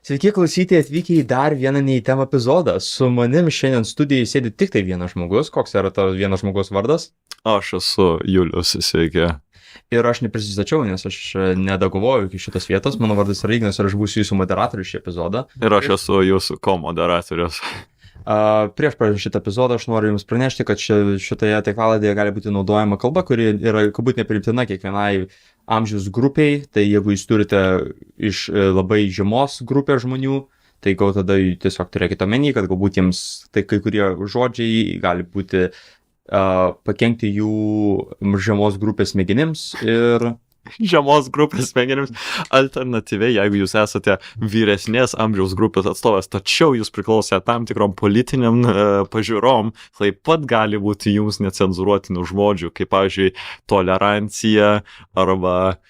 Sveiki klausytojai, atvykę į dar vieną neįtemą epizodą. Su manim šiandien studijai sėdi tik tai vienas žmogus. Koks yra tavo vienas žmogus vardas? Aš esu Julius, sveiki. Ir aš neprisistačiau, nes aš nedagalvojau iki šitos vietos. Mano vardas yra Ignas ir aš būsiu jūsų moderatorius šį epizodą. Ir aš esu jūsų komoderatorius. Prieš pradžią šitą epizodą aš noriu jums pranešti, kad šitoje tinklaladėje gali būti naudojama kalba, kuri yra galbūt nepriimtina kiekvienai amžiaus grupiai. Tai jeigu jūs turite iš labai žemos grupės žmonių, tai gal tada tiesiog turėkite omeny, kad galbūt jiems tai kai kurie žodžiai gali būti pakenkti jų žemos grupės smegenims ir... Žemos grupės smegenims. Alternatyviai, jeigu jūs esate vyresnės amžiaus grupės atstovas, tačiau jūs priklausė tam tikrom politiniam pažiūrom, taip pat gali būti jums necenzuruotinų žodžių, kaip, pavyzdžiui, tolerancija arba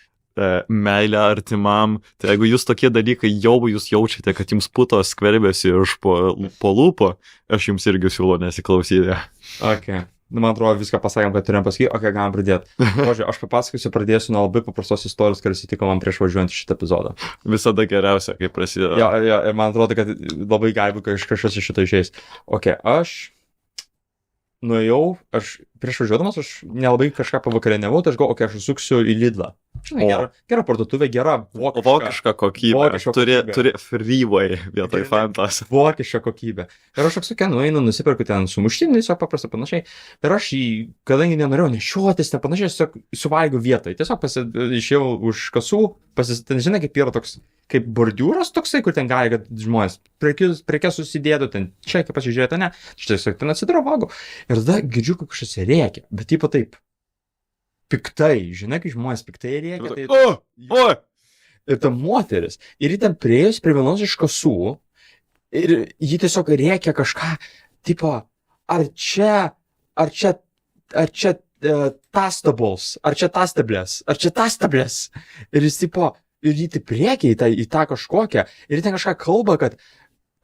meilė artimam. Tai jeigu jūs tokie dalykai jau jūs jaučiate, kad jums putos skverbėsi iš po lūpo, aš jums irgi siūlau nesiklausyti. Okay. Man atrodo, viską pasakėm, kad turėjom pasakyti, galim pradėti. Žodžiu, aš papasakosiu, pradėsiu nuo labai paprastos istorijos, kuris įtiko man prieš važiuojant šitą epizodą. Visada geriausia, kai prasideda. Jo, ir man atrodo, kad labai gali būti kažkas iš šito išeis. Aš nuėjau, prieš važiuodamas, aš nelabai kažką pavakarieniavau, tai aš galvoju, aš užsuksiu į Lidlą. Gera parduotuvė, gera vokiška kokybė. Turi freeway vietoj Fantas. Vokiška kokybė. Ir aš nueinu, nusipirku ten sumuštinį, tiesiog paprasta panašiai. Ir aš kadangi nenorėjau nešiotis, panašiai, tiesiog suvalgiau vietoj. Tiesiog išėjau už kasų, ten žinai, kaip yra toks, kaip bordiūras toksai, kur ten gali, kad žmonės prekes susidėtų, ten čia, kaip pasižiūrėtų, ne. Aš tiesiog ten atsidarau valgau. Ir tada girdžiu, kaip kažkas rėkia, bet taip. Piktai, žinai, kai žmonės piktai rėkia, tai... Ir ta moteris, ir ji ten priėjus prie vienos iš kasų, ir ji tiesiog rėkia kažką, tipo, ar čia tastables, ar čia tastablės, ir jis tipo, ir ji taip rėkia į tą kažkokią, ir ten kažką kalba, kad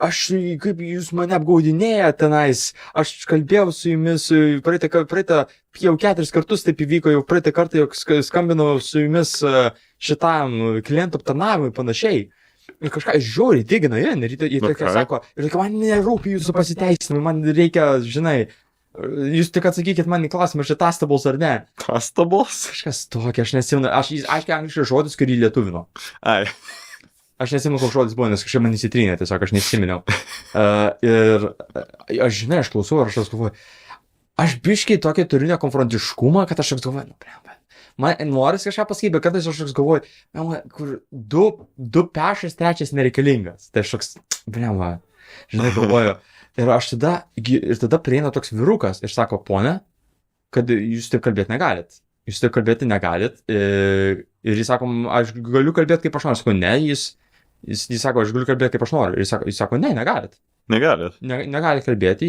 kaip jūs mane apgaudinėja tenais, aš kalbėjau su jumis praeitą jau 4 kartus taip įvyko, jau praeitą kartą jau skambinau su jumis šitam klientų aptarnavimui panašiai. Ir kažką žiauriai digina, ir jie sako, ir man nerūpi jūsų pasiteisinimai, man reikia, žinai, jūs tik atsakykit man į klausimą, ar čia tastables ar ne. Tastables? Kažkas tokia, aš nesimenu, aiškiai angliškas žodis, kurį lietuvino. Ai. Aš nesimenu, koks žodis buvo, nes kažkaip man įsitrynė, tiesiog aš nesiminiau. Ir aš, žinai, aš klausau ir aš galvoju, aš biškiai tokį turiu nekonfrontiškumą, kad aš galvoju, man noris kažką pasakyti, bet kartais aš galvoju, kur du pešas, trečias nereikalingas. Tai aš žinai, galvoju. Ir tada prieina toks vyrukas ir sako, ponia, kad jūs taip kalbėti negalit. Jūs taip kalbėti negalit. Ir jis sako, aš galiu kalbėti kaip aš noriu. Sako, ne, jis sako, aš galiu kalbėti kaip aš noriu. Ir jis sako, ne, negalit. Negalit. Negalit kalbėti,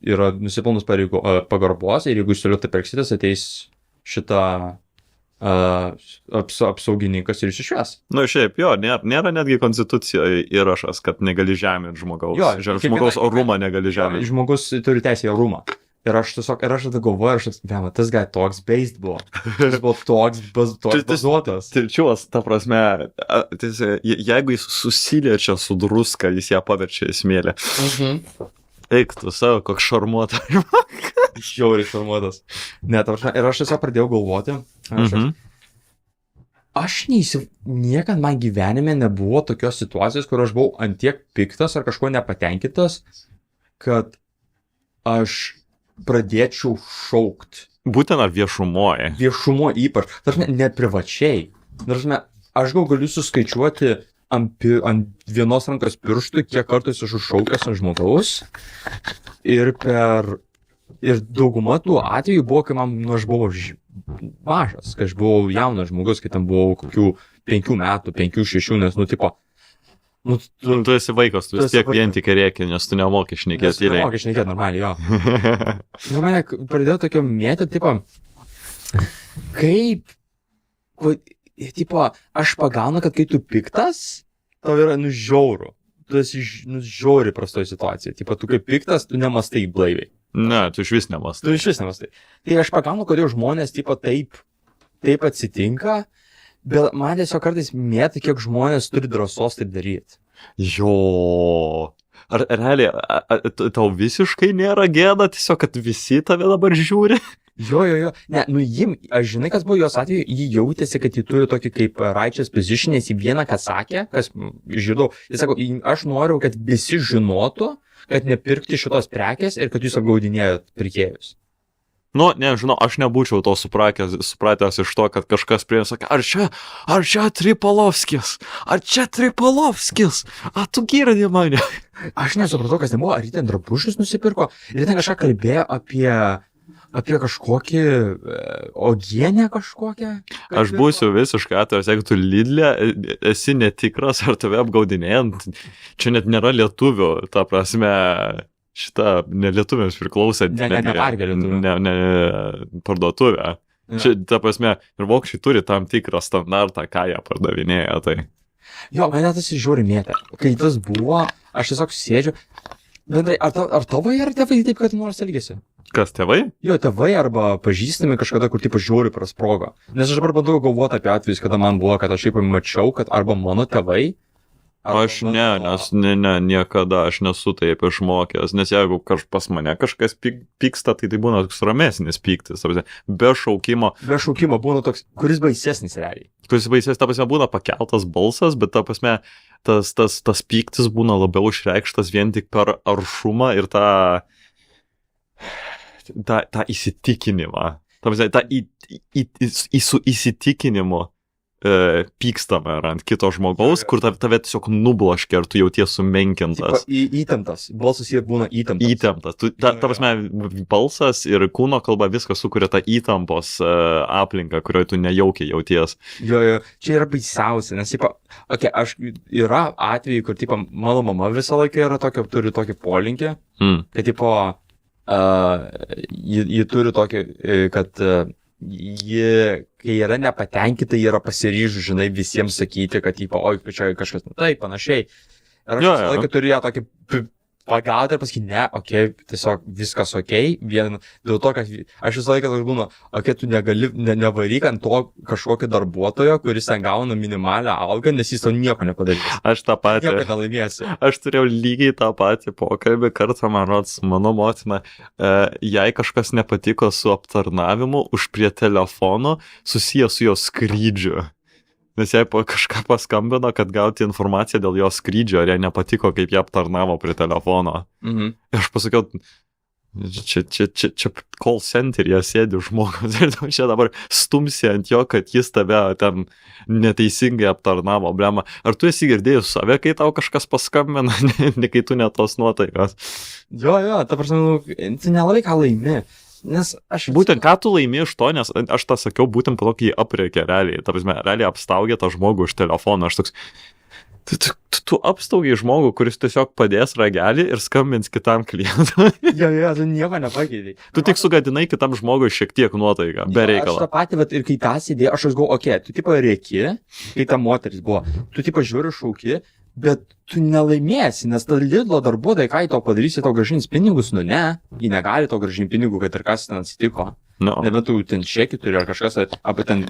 yra nusipelnus pagarbos ir jeigu jūs toliau taip elgsitės, ateis šitą apsaugininkas ir jūs išves. Šiaip, jo, nėra netgi konstitucijoje įrašas, kad negali žeminti žmogaus. Jo, žmogaus orumą negali žeminti. Žmogus turi teisę į orumą. Ir aš tada galvoju, tas gai toks based buvo. Jis buvo toks bazuotas. Tilčiuos, ta prasme, jeigu jis susiliečia su druska, jis ją paverčia į smėlę. Eik tu savo, koks šarmuotas. Žiauriai šarmuotas. Ne, ta prasme, ir aš tiesiog pradėjau galvoti. Niekad man gyvenime nebuvo tokios situacijos, kur aš buvau antiek piktas ar kažko nepatenkintas, kad aš pradėčiau šaukt. Būtent ar viešumoje? Viešumoje ypač. Tarsi, net privačiai. Tarsi, aš galiu suskaičiuoti ant vienos rankos pirštų, kiek kartus aš užšaukęs ant žmogaus. Ir dauguma tų atvejų buvo, kai aš buvau mažas, kai aš buvau jaunas žmogus, kai tam buvau kokių 5 metų, 5-6, nes, tu esi vaikas, tu vis tiek vien tik rėki, nes tu nemoki šnekėti. Tu nemoki šnekėti normaliai, jo. Ir mane pradėjo tokio mėtį, aš pagaunu, kad kai tu piktas, tau yra žiauru. Tu esi žiauri prastoji situacija. Tu kaip piktas, tu nemastai blaiviai. Ne, tu iš vis nemastai. Tai aš pagaunu, kodėl žmonės taip atsitinka, bet man tiesiog kartais mėta, kiek žmonės turi drąsos taip daryti. Jo. Ar realiai, tau visiškai nėra gėda, tiesiog, kad visi tave dabar žiūri? Jo. Ne, nu aš žinai, kas buvo jos atveju, ji jautėsi, kad ji turi tokį kaip righteous position, nes į vieną, ką sakė, kas žinau, jis sako, aš noriu, kad visi žinotų, kad nepirkti šitos prekės ir kad jūs apgaudinėjot pirkėjus. Nu, nežinau, aš nebūčiau to supratęs iš to, kad kažkas prie sakė, ar čia Tripolovskis, a tu girdi mane. Aš nesupratau, kas ten buvo, ar jį ten drabužius nusipirko, ir ten kažką kalbėjo apie kažkokį ogienę kažkokią. Aš būsiu visiškai atviras, jeigu tu Lidl'e esi netikras, ar tave apgaudinėjant, čia net nėra lietuvių, ta prasme, šita nelietuviams priklausė ne parduotuvė. Čia, ta prasme, ir vokiečiai turi tam tikrą standartą, ką jie pardavinėja, tai. Jo, mane tas žiūri mėtė. Kai tas buvo, aš tiesiog sėdžiu. Bendrai, ar tėvai ar tėvai taip, kad nors elgėsi? Kas, tėvai? Jo, tėvai arba pažįstami kažkada, kur taip žiūri prasprogo. Nes aš dabar bandau galvoti apie atvejus, kada man buvo, kad aš šiaip mačiau, kad arba mano tėvai. Aš niekada aš nesu taip išmokęs, nes jeigu pas mane kažkas pyksta, tai būna toks ramesnis pyktis, be šaukimo. Be šaukimo būna toks, kuris baisesnis realiai. Kuris baisesnis, ta prasme, būna pakeltas balsas, bet ta prasme, tas pyktis būna labiau išreikštas vien tik per aršumą ir tą įsitikinimą. Ta prasme, su įsitikinimu pykstame ant kito žmogaus, kur tave tiesiog nubloškia ir tu jauties sumenkintas. Įtemptas. Balsas ir būna įtemptas. Įtemptas. Ta prasme, balsas ir kūno kalba viskas sukuria tą įtampos aplinką, kurioje tu nejaukiai jauties. Jo, čia yra baisiausia, nes, aš yra atvejai, kur, mano mama visą laiką turi tokį polinkį, kad, ji turi tokį, kad ji, kai yra nepatenkinta, ji yra pasiryžus, žinai, visiems sakyti, kad, oi, čia kažkas, taip, panašiai. Ir aš visą laiką turiu ją tokį pagauti ir pasakyti, ne, tiesiog viskas vien dėl to, kad aš visą laiką toks būnu, tu nevaryk ant to kažkokio darbuotojo, kuris ten gauna minimalią algą, nes jis to nieko nepadarys. Aš tą patį. Nieko nelaimėsi. Aš turėjau lygiai tą patį pokalbį kartą, man rods, mano motina, jai kažkas nepatiko su aptarnavimu už prie telefono susijęs su jo skrydžiu. Nes jai kažką paskambino, kad gauti informaciją dėl jo skrydžio, ir jai nepatiko, kaip jie aptarnavo prie telefono. Ir aš pasakiau, čia call center'e sėdi žmogus, ir čia dabar stumsi ant jo, kad jis tave ten neteisingai aptarnavo, blema. Ar tu esi girdėjus save, kai tau kažkas paskambina, ne kai tu net tos nuotaikas? Jo, ta prasme, tu nelabai ką laimi. Nes būtent ką tu laimi iš to, nes aš tą sakiau, būtent po to, kai jį aprėkė realiai. Ta prasme, realiai apstaugė tą žmogų iš telefono. Aš toks, tu apstaugiai žmogų, kuris tiesiog padės ragelį ir skambins kitam klientui. Jo, tu nieko nepakeitei. Tu tik sugadinai kitam žmogui šiek tiek nuotaiką, be reikalo. Aš tą patį, ir kai tą sėdėjau, aš galvoju, tu rėki, kai ta moteris buvo, tu žiūri šauki, bet tu nelaimėsi, nes ta Lidlo darbuotojai, ką jį tau padarysi, tau grąžins pinigus, ne, jį negali tau grąžinti pinigų, kad ir kas ten atsitiko. Nebent tu ten čekį turi ar kažkas, apie ten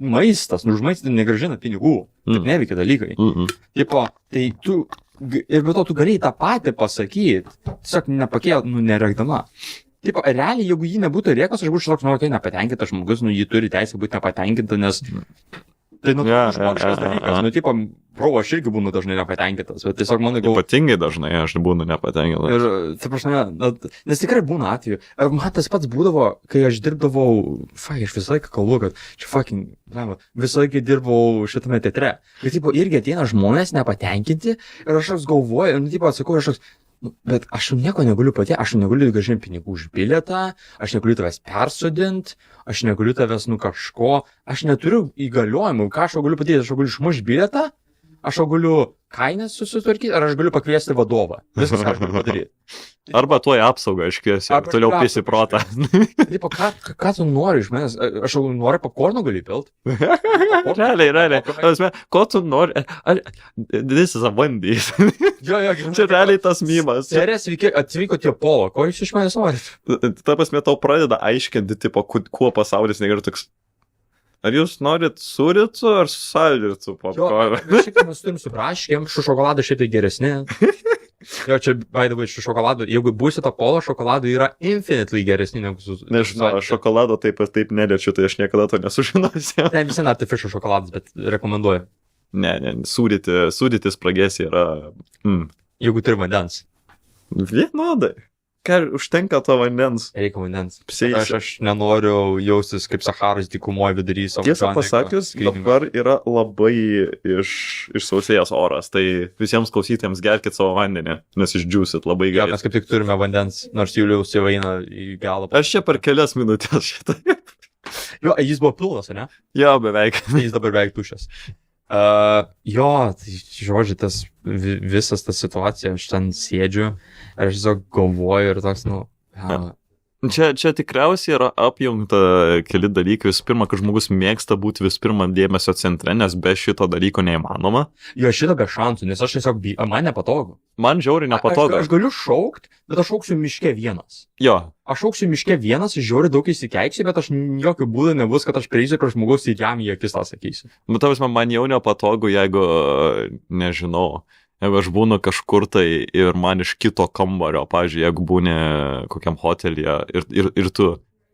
maistas, už maistą negrąžina pinigų, taip neveikia dalykai. Tai tu, ir be to tu galėjai tą patį pasakyti, tiesiog nepakėl, nereikdama. Realiai, jeigu jį nebūtų rėkos, aš būčiau toks, nepatenkintas žmogus, jį turi teisę būti nepatenkinta, nes tai žmogiškas dalykas, aš irgi būnu dažnai nepatenkintas, bet tiesiog man ypatingai dažnai aš būnu nepatenkintas. Ir, tai prasme, nes tikrai būna atveju. Man tas pats būdavo, kai aš dirbdavau, aš visą laiką kalbu, kad čia visą laiką dirbau šitame teatre. Bet, irgi ateina žmonės nepatenkinti ir aš galvoju, atsakau, bet aš nieko negaliu pati, aš negaliu grąžinti pinigų už bilietą, aš negaliu tavęs persodinti, aš negaliu tavęs kažko, aš neturiu įgaliojimų, ką aš galiu padaryti, aš galiu išmušti bilietą, aš galiu kainas susitvarkyti, ar aš galiu pakviesti vadovą. Viskas, ką aš galiu padaryti. Arba tuoj apsaugą iškviesi, toliau pisi protą. Ką tu nori iš manęs? Aš noriu popkorno gali pilt? Realiai. Ko tu nori? This is a Wendy's. Čia realiai tas mymas. Serės atvyko tie polo, ko jūs iš manęs norit? Ta prasme, tau pradeda aiškinti, kuo pasaulis negerai toks. Ar jūs norit sūricų ar saldicų popkorną? Šiek tiek mes turim supraškę, su šokoladu šiek tiek geresni. Jo, čia, by the way, su šokoladu, jeigu būsit Apollo, šokoladu yra infinitely geresni negu su... Nežinau, aš šokolado taip ir taip neliečiu, tai aš niekada to nesužinosiu. Ne, visi artificial šokoladas, bet rekomenduoju. Ne, sūdyti spragėsi yra... Jeigu turi vandens. Vienodai. Ką, užtenka to vandens. Reikia vandens. Apsieisi. Aš nenoriu jaustis kaip Saharos dykumoje vidury savo. Tiesą pasakius, dabar yra labai išsausėjęs oras, tai visiems klausytėms gerkit savo vandenį, nes išdžiūsit labai Jo, gerai. mes kaip tik turime vandens, nors Juliaus jau eina į galą. Aš čia per kelias minutės šitą. Jo, jis buvo pilnas, ne? Jo, beveik. Jis dabar beveik tušęs. Jo, tai žodžiu, visas ta situacija, aš ten sėdžiu ir aš tiesiog galvoju ir toks, Čia tikriausiai yra apjungta keli dalykai. Visų pirma, kad žmogus mėgsta būti visų pirma dėmesio centre, nes be šito dalyko neįmanoma. Jo, šito be šansų, nes aš tiesiog, man nepatogu. Man žiauriai nepatogu. Aš galiu šaukt, bet aš šauksiu miške vienas. Jo. Aš šauksiu miške vienas, žiauriai daug įsikeiksiu, bet aš jokių būdų nebus, kad aš prieisiu prie žmogaus ir jam į akis tą sakysiu. Bet tavęs man jau nepatogu, jeigu, nežinau, jeigu aš būnu kažkur tai ir man iš kito kambario, pavyzdžiui, jeigu būni kokiam hotelyje ir tu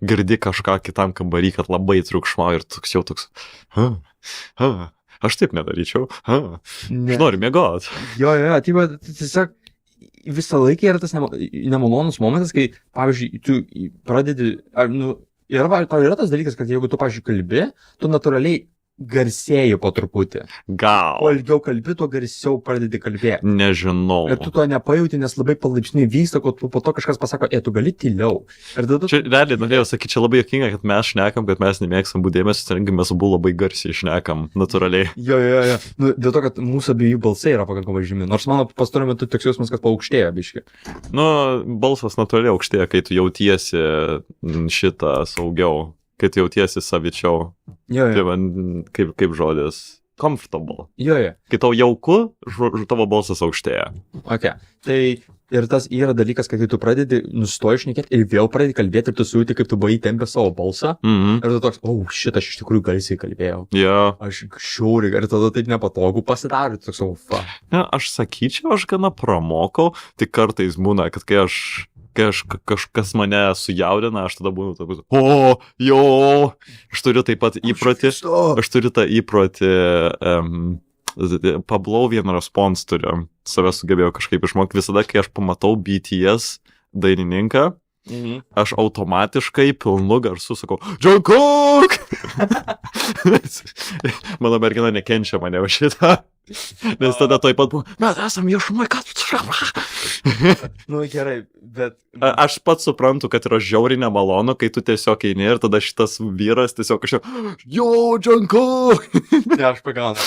girdi kažką kitam kambarį, kad labai triukšmauja ir toks jau toks, aš taip nedaryčiau, aš noriu miegot. Jo, tiesiog visą laiką yra tas nemalonus momentas, kai, pavyzdžiui, tu pradedi, tau yra tas dalykas, kad jeigu tu, pavyzdžiui, kalbi, tu natūraliai garsėji po truputį. Gal. Kuo ilgiau kalbi, tuo garsiau pradedi kalbėti. Nežinau. Ir tu to nepajauti, nes labai palaipsniui vyksta, kad po to kažkas pasako, tu gali tyliau. Ir tada... Čia realiai norėjau sakyti, čia labai jokinga, kad mes šnekam, kad mes nemėgstam būti dėmesio, tai mes abu labai garsiai šnekam, natūraliai. Jo. Dėl to, kad mūsų abiejų balsai yra pakankamai žymi. Nors mano pastaruoju metu toks jausmas, kad paaukštėjo biški. Balsas natūraliai aukštėja, kai tu jautiesi šitą saugiau. Kai tu jautiesi savičiau. Jo. Tai man, kaip žodis. Comfortable. Jo. Kai tau jauku, tavo balsas aukštėja. Ok. Tai ir tas yra dalykas, kad kai tu pradedi nustoji šnekėti ir vėl pradedi kalbėti ir tu sujauti, kaip tu buvai įtempęs savo balsą. Ir tu toks, šit, aš iš tikrųjų garsiai kalbėjau. Yeah. Aš šiauriai, ir tada taip nepatogu pasidaro. Toks, aš sakyčiau, aš gana pramokau, tik kartais būna, kad kai kažkas mane sujaudina, aš tada būnu toks, aš turiu taip pat įprotį, Pavlovian response turiu, save sugebėjau kažkaip išmokti, visada, kai aš pamatau BTS dainininką, aš automatiškai pilnu garsu sakau, Jungkook! Mano mergina nekenčia mane už šitą. Nes tada taip pat buvo, mes esam viešumai, ką tu gerai, bet... Aš pats suprantu, kad yra žiauriai nemalonu, kai tu tiesiog eini ir tada šitas vyras tiesiog kažkaip, Jungkook! Ne, aš pagaunu.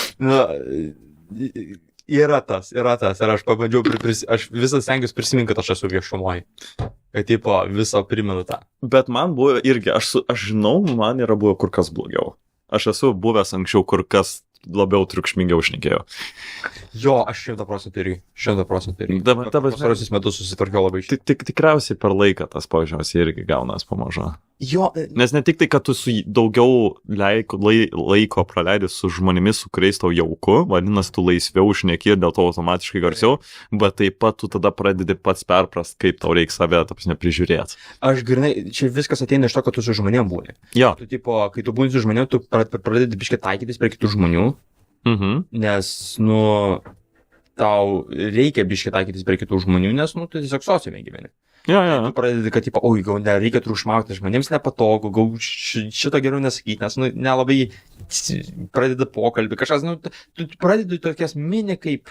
Yra tas, ir aš pabandžiau, aš visą stengiuosi prisiminti, kad aš esu viešumoje. Kad tipo visą primenu tą. Bet man buvo irgi, aš žinau, man yra buvo kur kas blogiau. Aš esu buvęs anksčiau kur kas labiau triukšmingiau šnekėjo. Jo, aš 100% irgi. 100% irgi. Pastarosius metus susitvarkiau labai šitą. Tikriausiai per laiką tas požiūris irgi gaunas pamažu. Jo. Nes ne tik tai, kad tu daugiau laiko praleidi su žmonėmis, su kuriais tau jauku, vadinasi, tu laisviau šneki ir dėl to automatiškai garsiau, bet taip pat tu tada pradedi pats perprast, kaip tau reikia save, prižiūrėti. Aš grinai, čia viskas ateina iš to, kad tu su žmonėm būni. Jo. Tu, tipo, kai tu būni su žmonėm, tu pradedi biškai taikytis prie kitų žmonių, nes, tau reikia biškai taikytis prie kitų žmonių, nes, tu tiesiog sociume gyveni. Jo. Tu pradedi, kad, tipo, gal nereikia triukšmauti, žmonėms nepatogu, gal šito geriau nesakyti, nes, nelabai pradedi pokalbį, kažkas, tu pradedi tokias mini kaip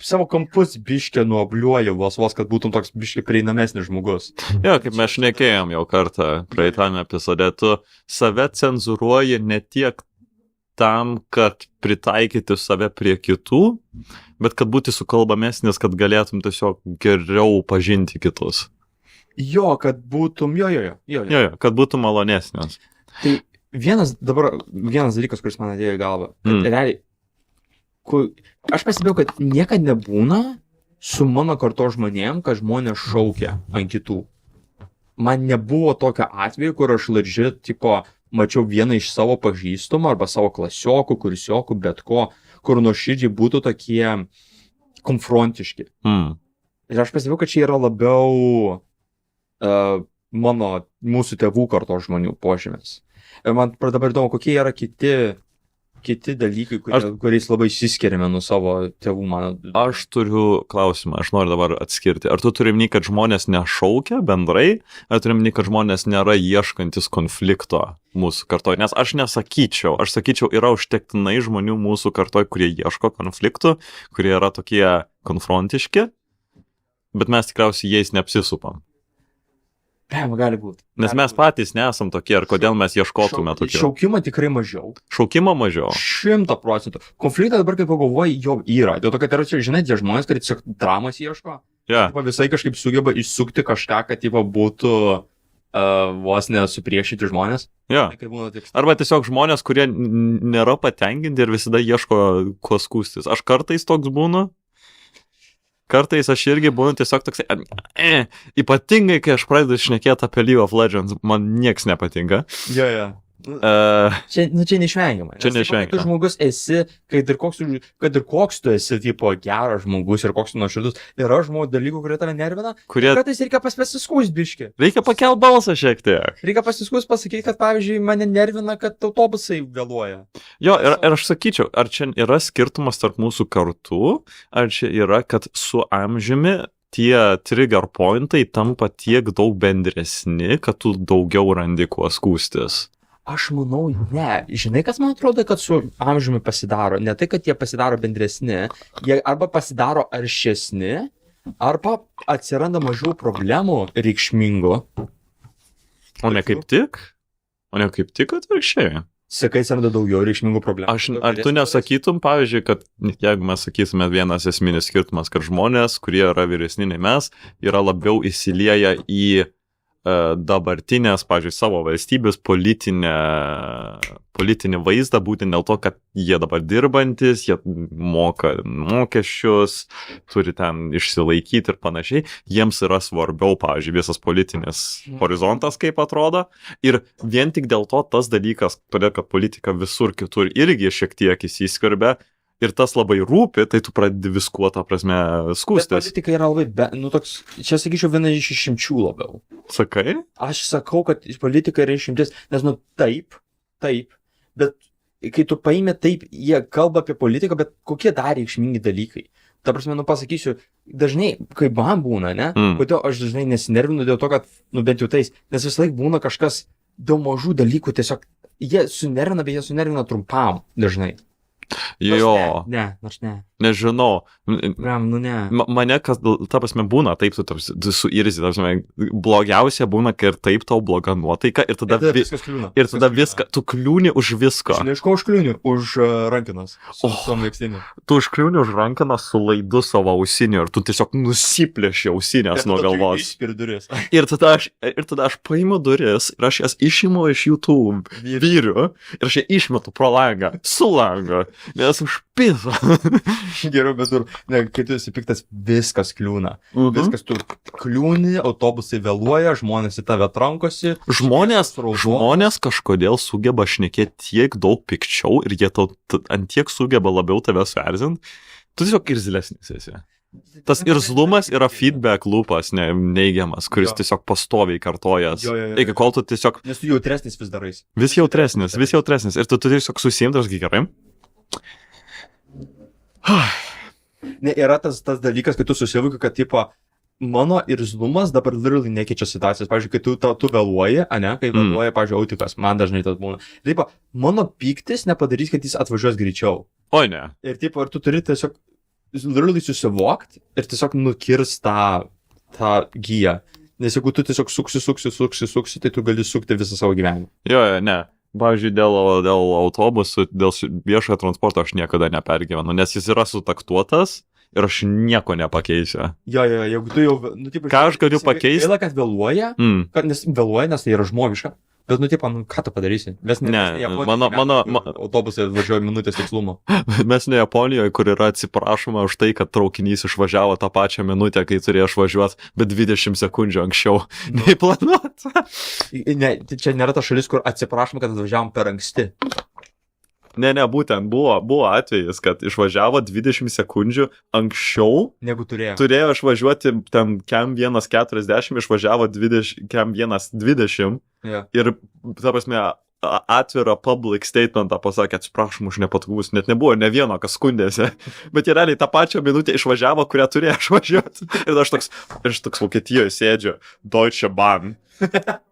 savo kampus biškė nuobliuoju vos, kad būtum toks biškė prieinamesnis žmogus. Jo, kaip mes šnekėjom jau kartą praeitame epizode, tu save cenzūruoji ne tiek tam, kad pritaikyti save prie kitų, bet kad būti sukalbamesnis, kad galėtum tiesiog geriau pažinti kitus. Jo, kad būtum, jo, kad būtum malonesnis. Tai vienas dalykas, kuris man atėjo į galvą, kad realiai, aš pasibėjau, kad niekada nebūna su mano karto žmonėm, kad žmonės šaukia ant kitų. Man nebuvo tokio atveju, kur aš legit, tipo, mačiau vieną iš savo pažįstamų arba savo klasiokų, kursiokų, bet ko, kur nuoširdžiai būtų tokie konfrontiški. Ir aš pastebėjau, kad čia yra labiau mūsų tėvų kartos žmonių požymės. Ir man dabar įdomu, kokie yra kiti dalykai, kuriais labai išsiskiriame nuo savo tėvų, mano. Aš turiu klausimą, aš noriu dabar atskirti. Ar tu turi minį, kad žmonės nešaukia bendrai, ar turi minį, kad žmonės nėra ieškantis konflikto mūsų kartoj? Nes aš nesakyčiau, aš sakyčiau, yra užtektinai žmonių mūsų kartoj, kurie ieško konfliktų, kurie yra tokie konfrontiški, bet mes tikriausiai jais neapsisupam. Gali būti. Nes mes patys nesam tokie, ar kodėl mes ieškotume tokių. Šaukimo tikrai mažiau. Šaukimo mažiau. 100%. Konfliktą dabar, kaip pagalvoji, jau yra. Dėl to, kad yra, žinai, tie žmonės, kad tiesiog dramas ieško. Yeah. Visai kažkaip sugeba išsukti kažką, kad būtų vos nesupriešyti žmonės. Yeah. Arba tiesiog žmonės, kurie nėra patenkinti ir visada ieško kuo skūstis. Aš kartais toks būnu. Kartais aš irgi būnu tiesiog toksai, ypatingai, kai aš pradedu šnekėti apie League of Legends, man nieks nepatinka. Čia neišvengiama. Čia neišvengiama. Tu žmogus esi, kad ir koks tu esi, tipo, geras žmogus ir koks tu nuoširdus, yra žmonių dalykų, kurie tave nervina, kartais reikia pasiskųsti biški. Reikia pakelti balsą šiek tiek. Reikia pasiskųsti pasakyti, kad, pavyzdžiui, mane nervina, kad autobusai vėluoja. Jo, ir aš sakyčiau, ar čia yra skirtumas tarp mūsų kartų, ar čia yra, kad su amžiumi tie trigger pointai tampa tiek daug bendresni, kad tu daugiau randi kuo skūstis. Aš manau, ne. Žinai, kas man atrodo, kad su amžiumi pasidaro? Ne tai, kad jie pasidaro bendresni, jie arba pasidaro aršesni, arba atsiranda mažiau problemų reikšmingų. O ne kaip tik? Atvirkščiai. Sakai, atsiranda daugiau reikšmingų problemų. Ar tu nesakytum, pavyzdžiui, kad jeigu mes sakytume vienas esminis skirtumas, kad žmonės, kurie yra vyresni nei mes, yra labiau įsilieję į dabartinės, pavyzdžiui, savo valstybės politinį vaizdą, būtent dėl to, kad jie dabar dirbantis, jie moka mokesčius, turi ten išsilaikyti ir panašiai, jiems yra svarbiau, pavyzdžiui, visas politinis horizontas, kaip atrodo, ir vien tik dėl to tas dalykas, todėl kad politika visur kitur irgi šiek tiek įsiskverbia, ir tas labai rūpi, tai tu pradedi viskuo, ta prasme, skūstis. Bet politika yra labai, toks, čia sakyčiau, viena iš išimčių labiau. Sakai? Aš sakau, kad politika yra išimtis, nes, taip, bet kai tu paimi taip, jie kalba apie politiką, bet kokie dar reikšmingi dalykai. Ta prasme, pasakysiu, dažnai, kai man būna, ne, kodėl aš dažnai nesinervinu dėl to, kad, bent jau tais, nes vis laik būna kažkas dėl mažų dalykų, tiesiog jie sunervina, bet jie sunervina trumpam dažnai. Jo. Ne. Nežinau. Ne. Mane, kas, ta prasme, būna taip, tu suirzi, ta prasme, blogiausia būna, kai ir taip tau bloga nuotaika, ir tada viskas kliūna. Ir tada viską, tu kliūni už visko. Žinai, iš ko užkliūni? Už rankinas. Su mėgstiniu. Tu užkliūni už rankiną su laidu savo ausiniu, ir tu tiesiog nusiplėši ausinės nuo galvos. Ir tada aš paimu duris, ir aš jas išimu iš YouTube vyrių, ir aš ją išmetu pro langą, su langą, nes užpiso. Geriau, bet kai tu esi piktas, viskas kliūna. Viskas tu kliūni, autobusai vėluoja, žmonės į tave trankosi. Žmonės kažkodėl sugeba šnekėti tiek daug pikčiau ir jie ant tiek sugeba labiau tave suerzinti. Tu tiesiog irzlesnis esi. Tas irzlumas yra feedback loopas, neigiamas, kuris tiesiog pastoviai kartojas. Iki kol tu tiesiog... Nes tu jautresnis vis darais. Vis jautresnis. Ir tu tiesiog susiimtas, gerai. Ne, yra tas dalykas, kai tu susivoki, kad tipo, mano irzlumas dabar literally nekeičia situacijas. Pavyzdžiui, kai tu vėluoji, kai vėluoja, pavyzdžiui, autikas, man dažnai tas būna. Taip, mano pyktis nepadarys, kad jis atvažiuos greičiau. O ne. Ir taip, ar tu turi tiesiog literally susivokti ir tiesiog nukirst tą giją. Nes jeigu tu tiesiog suksi, tai tu gali sukti visą savo gyvenimą. Jo, ne. Pavyzdžiui, dėl autobusų, dėl viešojo transporto aš niekada nepergyvenu, nes jis yra sutaktuotas ir aš nieko nepakeisiu. Jo, jeigu tu jau... Ką aš galiu pakeisti? Gaila, kad vėluoja, nes tai yra žmogiška. Bet, nu, tipo, nu, ką tu padarysi? Mes Ne, autobusai važiuoja minutės tikslumo. Mes ne Japonijoje, kur yra atsiprašoma už tai, kad traukinys išvažiavo tą pačią minutę, kai turėjo išvažiuoti, bet 20 sekundžių anksčiau nei planuota. Ne, čia nėra ta šalis, kur atsiprašom, kad atvažiavom per anksti. Ne, būtent buvo atvejis, kad išvažiavo 20 sekundžių anksčiau, negu turėjo. Turėjo išvažiuoti ten KM 1:40, išvažiavo KM 1:20 ir, ta prasme, atvirą public statementą pasakė, atsiprašom už nepatogumus, net nebuvo ne vieno, kas skundėsi, bet jie realiai tą pačią minutę išvažiavo, kurią turėjo išvažiuoti. Ir aš toks Vokietijoje sėdžiu, Deutsche Bahn,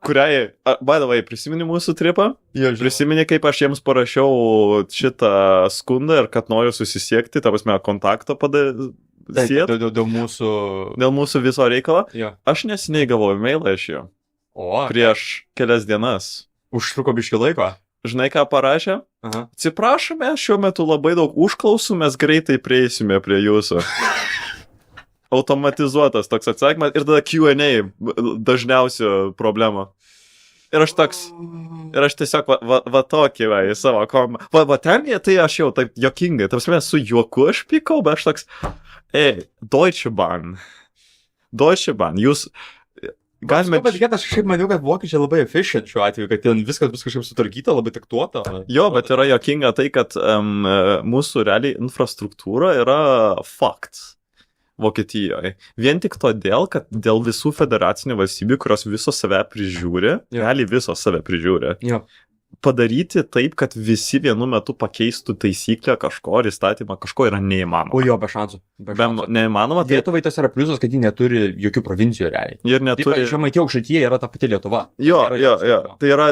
kuriai, by the way, prisimeni mūsų tripą? Prisimeni, kaip aš jiems parašiau šitą skundą ir kad noriu susisiekti, ta prasme, kontaktą siet. Dėl mūsų viso reikalo. Aš neseniai gavau e-mailą iš jo. Prieš kelias dienas. Užtruko biškį laiko? Žinai, ką parašė? Atsiprašome, šiuo metu labai daug užklausų, mes greitai prieisime prie jūsų. Automatizuotas toks atsakymas ir tada Q&A dažniausia problema. Ir aš tiesiog va tokį va į savo komą. Va ten jie, tai aš jau taip jokingai, tarsi mes su juoku aš pykau, bet aš toks, Deutsche Bahn, jūs galime... Bet aš kažkaip maniau, kad vokiečiai labai efficient šiuo atveju, kad ten viskas bus kažkaip sutarkyta, labai taktuota. Jo, bet yra jokinga tai, kad mūsų realiai infrastruktūra yra faktas. Vokietijoje. Vien tik todėl, kad dėl visų federacinių valstybių, kurios viso save prižiūri, realiai viso save prižiūri, padaryti taip, kad visi vienu metu pakeistų taisyklę kažko ar įstatymą, kažko yra neįmanoma. O jo, be šansų. Neįmanoma. Lietuvai tas yra pliusas, kad ji neturi jokių provincijų realiai. Ir neturi. Žemaitija Aukštaitija yra ta pati Lietuva. Jo. Tai yra,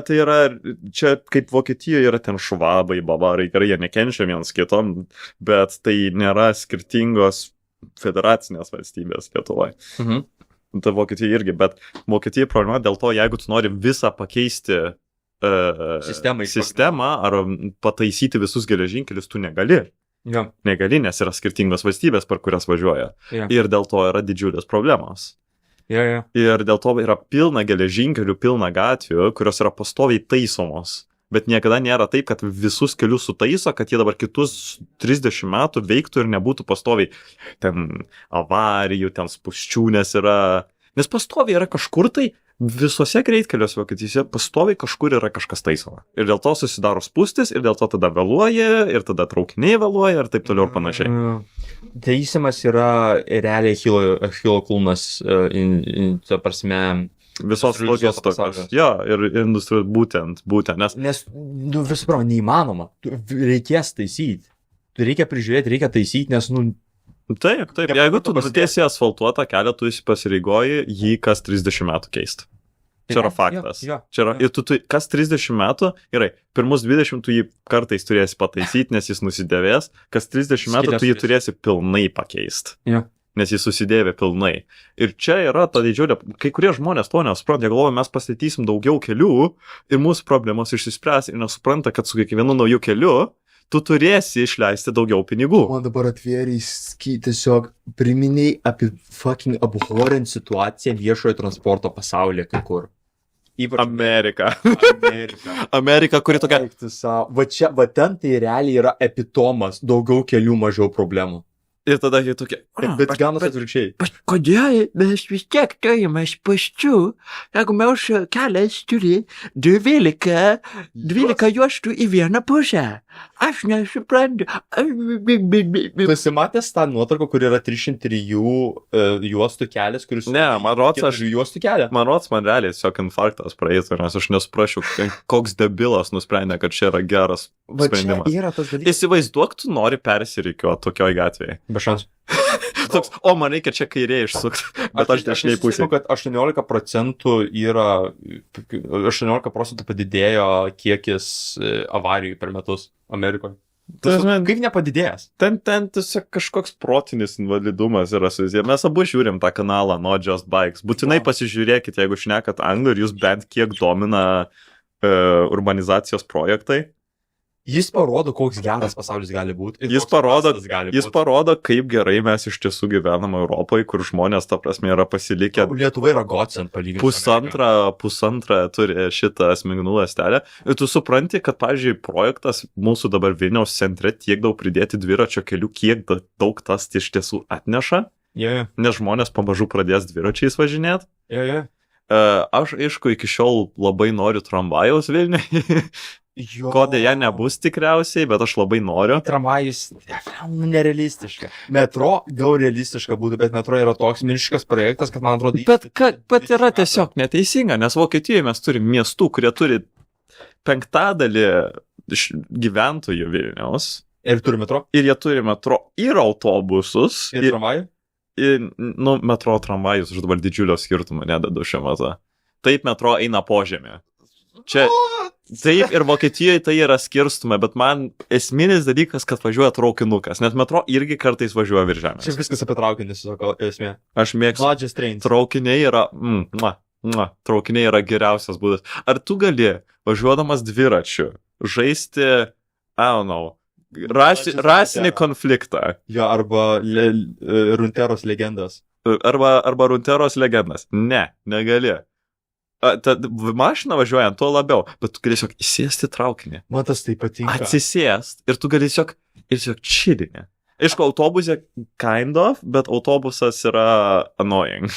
čia kaip Vokietijoje yra ten švabai, bavarai, gerai, jie nekenčia vienas kitom, bet tai nėra skirtingos federacinės valstybės Lietuvoje. Tai Vokietija irgi, bet Vokietija problema dėl to, jeigu tu nori visą pakeisti sistemą ar pataisyti visus geležinkelius, tu negali. Negali, nes yra skirtingos valstybės, per kurias važiuoja. Ir dėl to yra didžiulės problemos. Ir dėl to yra pilna geležinkelių, pilna gatvių, kurios yra pastoviai taisomos. Bet niekada nėra taip, kad visus kelius sutaiso, kad jie dabar kitus 30 metų veiktų ir nebūtų pastoviai ten avarijų, ten spūsčių, nes yra... Nes pastoviai yra kažkur tai, visose greitkeliuose Vokietijose pastoviai kažkur yra kažkas taisoma. Ir dėl to susidaro spūstis, ir dėl to tada vėluoja, ir tada traukiniai vėluoja, ir taip toliau ir panašiai. Taisimas yra realiai Achilo kulnas, ta prasme... Visos logijos tokios. Jo, ir industrijos būtent, nes visų pirma, neįmanoma. Reikės taisyti. Reikia prižiūrėti, reikia taisyti, nes, Taip, jeigu tu nutiesi asfaltuotą kelią, tu įsipareigoji jį kas 30 metų keisti. Čia yra faktas. Ir tu kas 30 metų, gerai, pirmus 20 tu jį kartais turėsi pataisyti, nes jis nusidėvės, kas 30 metų tu jį turėsi pilnai pakeisti. Nes jis susidėvė pilnai. Ir čia yra ta didžiulė, kai kurie žmonės to nesupranta, jie galvoja, mes pastatysim daugiau kelių ir mūsų problemos išsispręs ir nesupranta, kad su kiekvienu nauju keliu tu turėsi išleisti daugiau pinigų. Man dabar atvėrė tiesiog priminiai apie fucking abhorrent situaciją viešojo transporto pasaulyje kai kur. Amerika, kuri tokia... Va ten tai realiai yra epitomas, daugiau kelių, mažiau problemų. Ir tada jie tokie, bet ganas atvirkščiai. Bet kodėl mes vis tiek turime spūsčių, jeigu mūsų kelias turi 12 juostų į vieną pusę? Aš nesuprantu. Pasimatęs tą nuotrauką, kur yra 303 juostų kelias, kuris... Ne, man rods, juostų kelią. Man realiai tiesiog infarktas praeitų, nes aš nesuprašiau, koks debilas nusprendė, kad čia yra geras sprendimas. Įsivaizduok, tu nori persirikiuoti tokioj gatvėje. Be šansų. Toks, man reikia čia kairėje išsukti, bet aš dešiniai pusėje. Aš žinau, kad 18% padidėjo kiekis avarijų per metus Amerikoje. Kaip nepadidėjęs? Ten tiesiog kažkoks protinis invalidumas yra susiję. Mes abu žiūrim tą kanalą Not Just Bikes. Būtinai pasižiūrėkit, jeigu šnekat anglų ir jūs bent kiek domina urbanizacijos projektai. Jis parodo, koks geras pasaulis gali būti. ir Jis koks parodo, prastas gali jis būt. parodo, kaip gerai mes iš tiesų gyvenam Europoje, kur žmonės, ta prasme, yra pasilikę Lietuva yra godsend palyginti. pusantrą turi šitą smegenų ląstelę. Ir tu supranti, kad, pavyzdžiui, projektas mūsų dabar Vilniaus centre tiek daug pridėti dviračio kelių, kiek daug tas iš tiesų atneša, Jo. nes žmonės pamažu pradės dviračiais važinėti. Aš, aišku, iki šiol labai noriu tramvajaus Vilniuje, ko dėja nebus tikriausiai, bet aš labai noriu. Tramvajus nerealistiška. Metro gal realistiška būtų, bet metro yra toks milžiškas projektas, kad man atrodo... Bet yra tiesiog neteisinga, nes Vokietijoje mes turim miestų, kurie turi 1/5 gyventojų Vilniaus. Ir turi metro. Ir jie turi metro ir autobusus. Ir tramvajų. Nu, metro tramvajus, aš dabar didžiulio skirtumo nededu šiuo metu. Taip metro eina požemė. Čia, taip ir Vokietijoje tai yra skirstuma, bet man esminis dalykas, kad važiuoja traukinukas, net metro irgi kartais važiuoja virš žemės. Čia viskas apie traukinį, sako esmė. Aš mėgstu. Lodges trains. Traukiniai yra, traukiniai yra geriausias būdas. Ar tu gali, važiuodamas dviračiu, žaisti, I don't know, rasinį konfliktą? Jo, arba Runteros legendas. Arba Runteros legendas. Ne, negali. Mašina važiuojant, tuo labiau, bet tu gali tiesiog įsėsti traukinį. Man tas tai patinka. Atsisėst ir tu gali tiesiog čilinį. Aišku, autobuse kind of, bet autobusas yra annoying.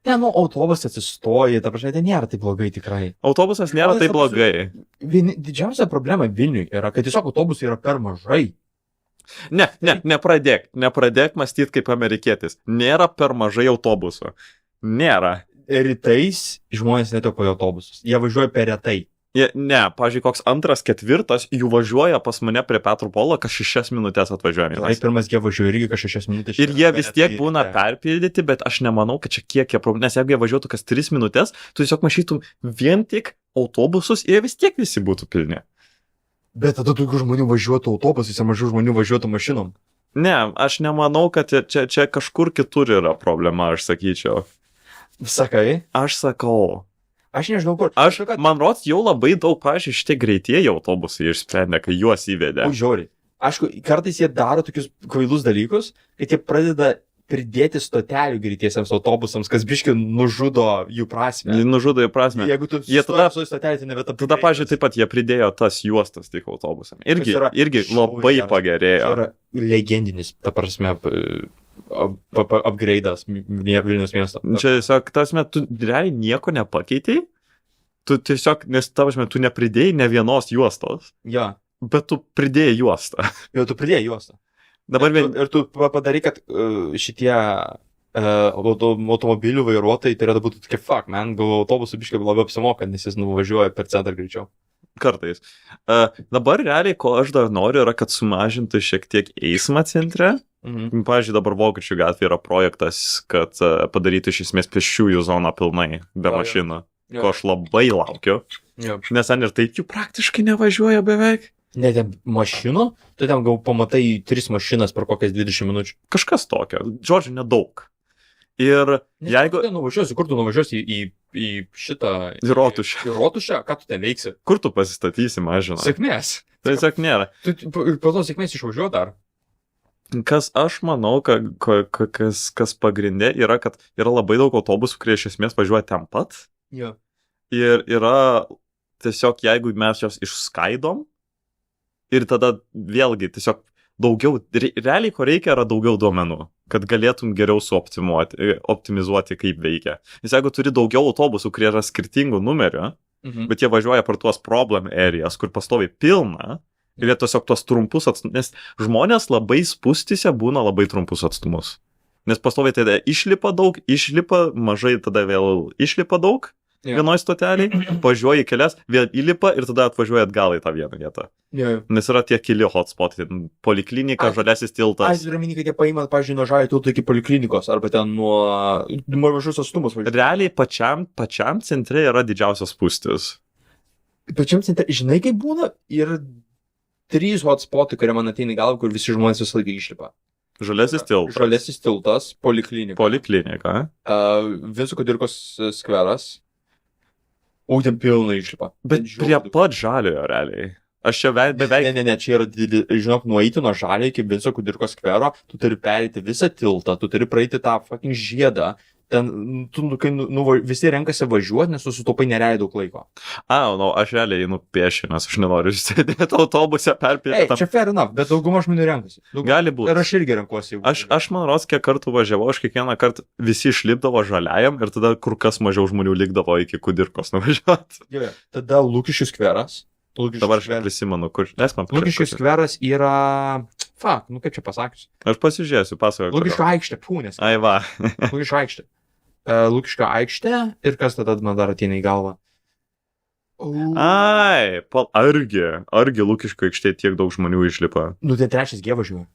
Ne, nu, autobusas atsistoja, ta prasme, tai nėra taip blogai tikrai. Autobusas nėra taip blogai. Didžiausia problema Vilniui yra, kad tiesiog autobusų yra per mažai. Nepradėk mąstyti kaip amerikietis. Nėra per mažai autobusų. Nėra. Rytais žmonės netelpa į autobusus. Jie važiuoja per retai. Ne, pavyzdžiui, koks 2, 4 jų važiuoja pas mane prie Petro Polo, kas 6 minutės atvažiuoja. Tai pirmas jie važiuoja irgi kas 6 minutės. Ir jie vis tiek būna perpildyti, bet aš nemanau, kad čia kiek jie problema. Nes jeigu jie važiuotų kas 3 minutės, tu tiesiog mašytum vien tik autobusus ir vis tiek visi būtų pilni. Bet tada daugiau žmonių važiuotų autobusais, ir mažiau žmonių važiuotų mašinom. Ne, aš nemanau, kad čia kažkur kitur yra problema, aš sakyčiau. Sakai? Aš sakau. Aš nežinau kur. Man rods jau labai daug, pavyzdžiui, šitie greitieji autobusai išsprendė, kai juos įvedė. O žiauriai. Aišku, kartais jie daro tokius kvailus dalykus, kad jie pradeda pridėti stotelių greitiesiems autobusams, kas biškai nužudo jų prasmę. Nužudo jų prasmę. Jeigu tu stotelį, tai nevieta. Tada, pavyzdžiui, taip pat jie pridėjo tas juostas tik autobusam. Irgi labai pagerėjo. Tai yra legendinis, ta prasme, upgrade'as Vilniaus miesto. Čia tiesiog, tas met, tu realiai nieko nepakeitei, tu tiesiog, nes tavas met, tu nepridėjai ne vienos juostos, ja. Bet tu pridėjai juostą. Jau tu pridėjai juostą. Dabar ir tu padarai, kad šitie automobilių vairuotojai turėtų būti tokie, fuck, man, gal autobusų biškai labiau apsimoka, nes jis nuvažiuoja per centrą greičiau. Kartais. Dabar realiai, ko aš dar noriu, yra, kad sumažintų šiek tiek eismą centre. Pavyzdžiui, dabar Vokiečių gatvė yra projektas, kad padarytų iš esmės pėsčiųjų zoną pilnai be mašinų, ko aš labai laukiu. Nes ten ir taip jų praktiškai nevažiuoja beveik. Ne, ten mašinų, tu ten gal pamatai 3 mašinas per kokias 20 minučių. Kažkas tokio. Žodžiu, nedaug. Ir jeigu... Kur tu nuvažiuosi į šitą... Į Rotušę. Į Rotušę, ką tu ten veiksi? Kur tu pasistatysi, mažina? Sėkmės. Tai tiesiog nėra. Tu po to sėkmės išvažiuoji dar. Kas aš manau, kas pagrindė yra, kad yra labai daug autobusų, kurie iš esmės važiuoja ten pat. Jo. Ir yra tiesiog, jeigu mes jos išskaidom, ir tada vėlgi tiesiog daugiau, realiai ko reikia, yra daugiau duomenų, kad galėtum geriau optimizuoti, kaip veikia. Nes jeigu turi daugiau autobusų, kurie yra skirtingų numerių, bet jie važiuoja per tuos problem areas, kur pastovi pilna, ir jie tiesiog tuos trumpus atstumus, nes žmonės labai spūstyse būna labai trumpus atstumus. Nes pastoviai tada išlipa daug, išlipa mažai, tada vėl išlipa daug. Vienoj stoteliai, važiuoji kelias, vėl įlipa ir tada atvažiuoja atgal į tą vieną vietą. Nes yra tie keli hotspotai, poliklinika, žaliasis tiltas. Aš turiu minį, kad jie paima, pavyzdžiui, nuo žalio tilto iki poliklinikos, arba ten nuo mažus atstumus važiuoja. Realiai pačiam centre yra didžiausias spūstis. Pačiam centre, žinai, kaip būna, ir 3 hotspotai, kurie man ateina į galvą, kur visi žmonės visą laiką išlipa. Žaliasis tiltas. Žaliasis tiltas, poliklinika. Vinco Kudirkos skveras. O ten pilnai išlipa. Bet prie pat žaliojo realiai. Aš čia beveik... Ne, čia yra, žinok, nueiti nuo Žalio iki Vinco Kudirkos skvero, tu turi perėti visą tiltą, tu turi praeiti tą fucking žiedą. Ten, kai visi renkasi važiuoti, nes tu sutaupai nerealiai daug laiko. Aš realiai einu pėsčiai, nes aš nenoriu sėdėti autobuse perpėti. Čia fair enough, bet dauguma žmonių renkasi. Gali būti. Ir aš irgi renkuosi. Aš man rodos, kiek kartų važiavau, aš kiekvieną kartą visi išlipdavo Žaliajam ir tada kur kas mažiau žmonių likdavo iki Kudirkos nuvažiuoti. Jo. Tada Lukiškių skveras. Dabar aš prisimenu, kur... Lukiškių skveras yra... kaip čia pasakius? Aš pasižiūrėsiu, pasakoju. Lukiškių aikštė, pūnės. Ai va. Lukiškių aikštė. Lukiškio aikštė ir kas tada man dar ateina į galvą? Argi Lukiškio aikštė tiek daug žmonių išlipa? Ten trečias G važiuoja.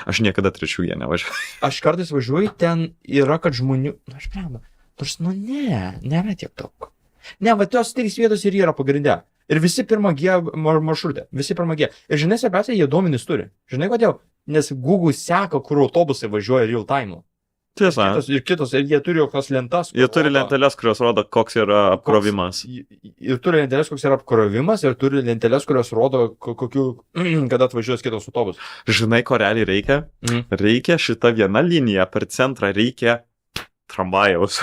Aš niekada trečių G nevažiuoju. Aš kartais važiuoju, ten yra, kad žmonių... Aš prieinu. Nėra tiek daug. Ne, va tos 3 vietos ir yra pagrindė. Ir visi pirmą G maršrutė. Visi pirmą G. Ir žinai, svarbiausia, jie duomenys turi. Žinai kodėl? Nes Google seka, kur autobusai važiuoja real time. Tiesa. Ir jie turi jokios lentas. Jie turi lenteles, kurios rodo, koks yra apkrovimas. Ir turi lenteles, koks yra apkrovimas, ir turi lenteles, kurios rodo, kada atvažiuos kitos autobus. Žinai, ko realiai reikia? Reikia šitą vieną liniją per centrą, reikia tramvajaus.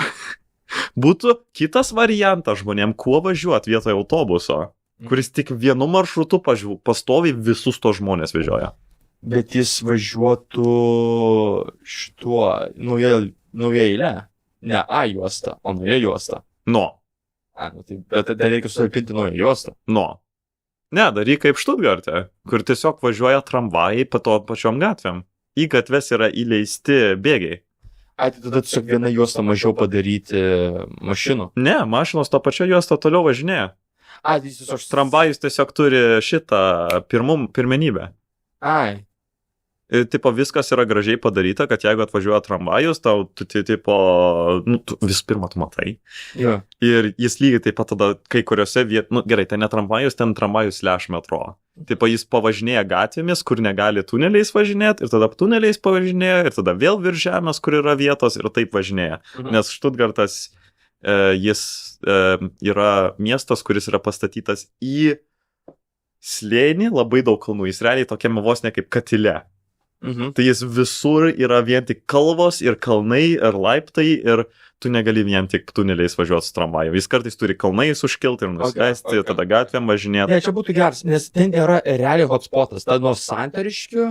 Būtų kitas variantas žmonėm, kuo važiuoti vietoje autobuso, kuris tik vienu maršrutu pastovi visus tos žmonės vežioja. Bet jis važiuotų šituo nauja eilė. Ne A juosta, o nauja juosta. Bet tai reikia sutalpinti naują juostą. Ne, daryk kaip Štutgarte, kur tiesiog važiuoja tramvajai pačiom gatvėm. Į gatves yra įleisti bėgiai. Tai tada tiesiog vieną juostą mažiau padaryti mašinų. Ne, mašinos to pačio juostą toliau važinėja. Tramvajus tiesiog turi šitą pirmenybę. Tipo, viskas yra gražiai padaryta, kad jeigu atvažiuoja tramvajus, tau, visų pirma, tu matai. Jo. Ir jis lygiai taip pat tada kai kuriuose gerai, ten ne tramvajus, ten tramvajus / metro. Tipo, jis pavažinėja gatvėmis, kur negali tuneliais važinėti, ir tada tuneliais pavažinėja, ir tada vėl virš žemės, kur yra vietos, ir taip važinėja. Nes Štutgartas, jis yra miestas, kuris yra pastatytas į slėnį, labai daug kalnų. Jis realiai tokiame vos ne kaip katile. Tai jis visur yra vien tik kalvos ir kalnai ir laiptai ir tu negali vien tik tuneliais važiuoti su tramvaju. Jis kartais turi kalnais užkilti ir nusileisti, tada gatvėm važinėti. Ne, čia būtų geras, nes ten yra realiai hotspotas. Ta nuo Santariškių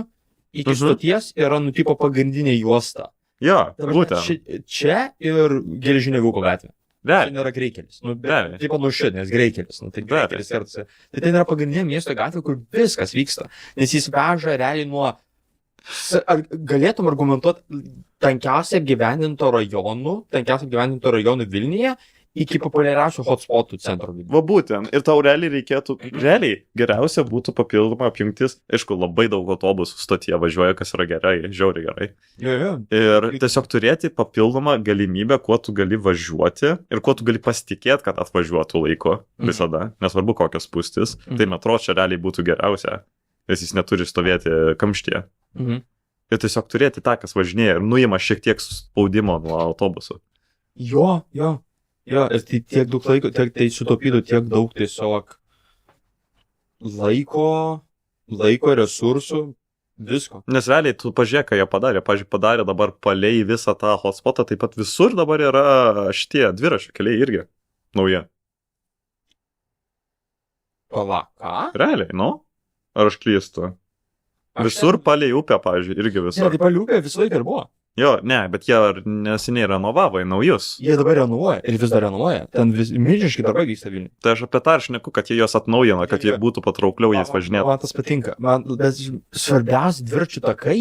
iki stoties yra tipo pagrindinė juosta. Jo, būtent. Čia ir Geležinio vilko gatvė. Ten yra Greikelis. Taip nušit, nes Greikelis. Tai ten yra pagrindinė miesto gatvė, kur viskas vyksta. Nes jis veža realiai nuo... Ar galėtum argumentuoti tankiausiai apgyvendinto rajonų Vilniuje iki populiariausių hotspotų centro Vilniuje? Va būtent. Ir tau realiai geriausia būtų papildoma apjungtis. Aišku, labai daug autobusų stotyje važiuoja, kas yra gerai, žiauriai gerai. Jo. Ir tiesiog turėti papildomą galimybę, kuo tu gali važiuoti ir kuo tu gali pasitikėti, kad atvažiuotų laiko visada. Nesvarbu kokios spūstis. Tai metro čia realiai būtų geriausia. Nes jis neturi stovėti kamštyje. Ir tiesiog turėti tą, kas važinėja ir nuima šiek tiek spaudimo nuo autobusų. Jo. Ir tai tiek daug laiko, tai sutaupytų tiek daug tiesiog laiko, resursų, visko. Nes realiai tu pažiūrėk, ką jie padarė. Padarė dabar palei visą tą hotspotą, taip pat visur dabar yra šitie dviračių keliai irgi nauji. Pala, ką? Realiai, Ar aš klystu? Visur palei upę, pavyzdžiui, irgi visur. Ne, tai palei upę visą laiką ir buvo. Jo, ne, bet jie neseniai renovavo į naujus. Jie dabar renovuoja ir vis dar renovuoja. Ten milžiniški darbai vyksta Vilniuje. Tai aš apie tą ir šneku, kad jie juos atnaujino, kad jie būtų patraukliau jais važinėti. Man tas patinka. Bet svarbiausia dviračių takai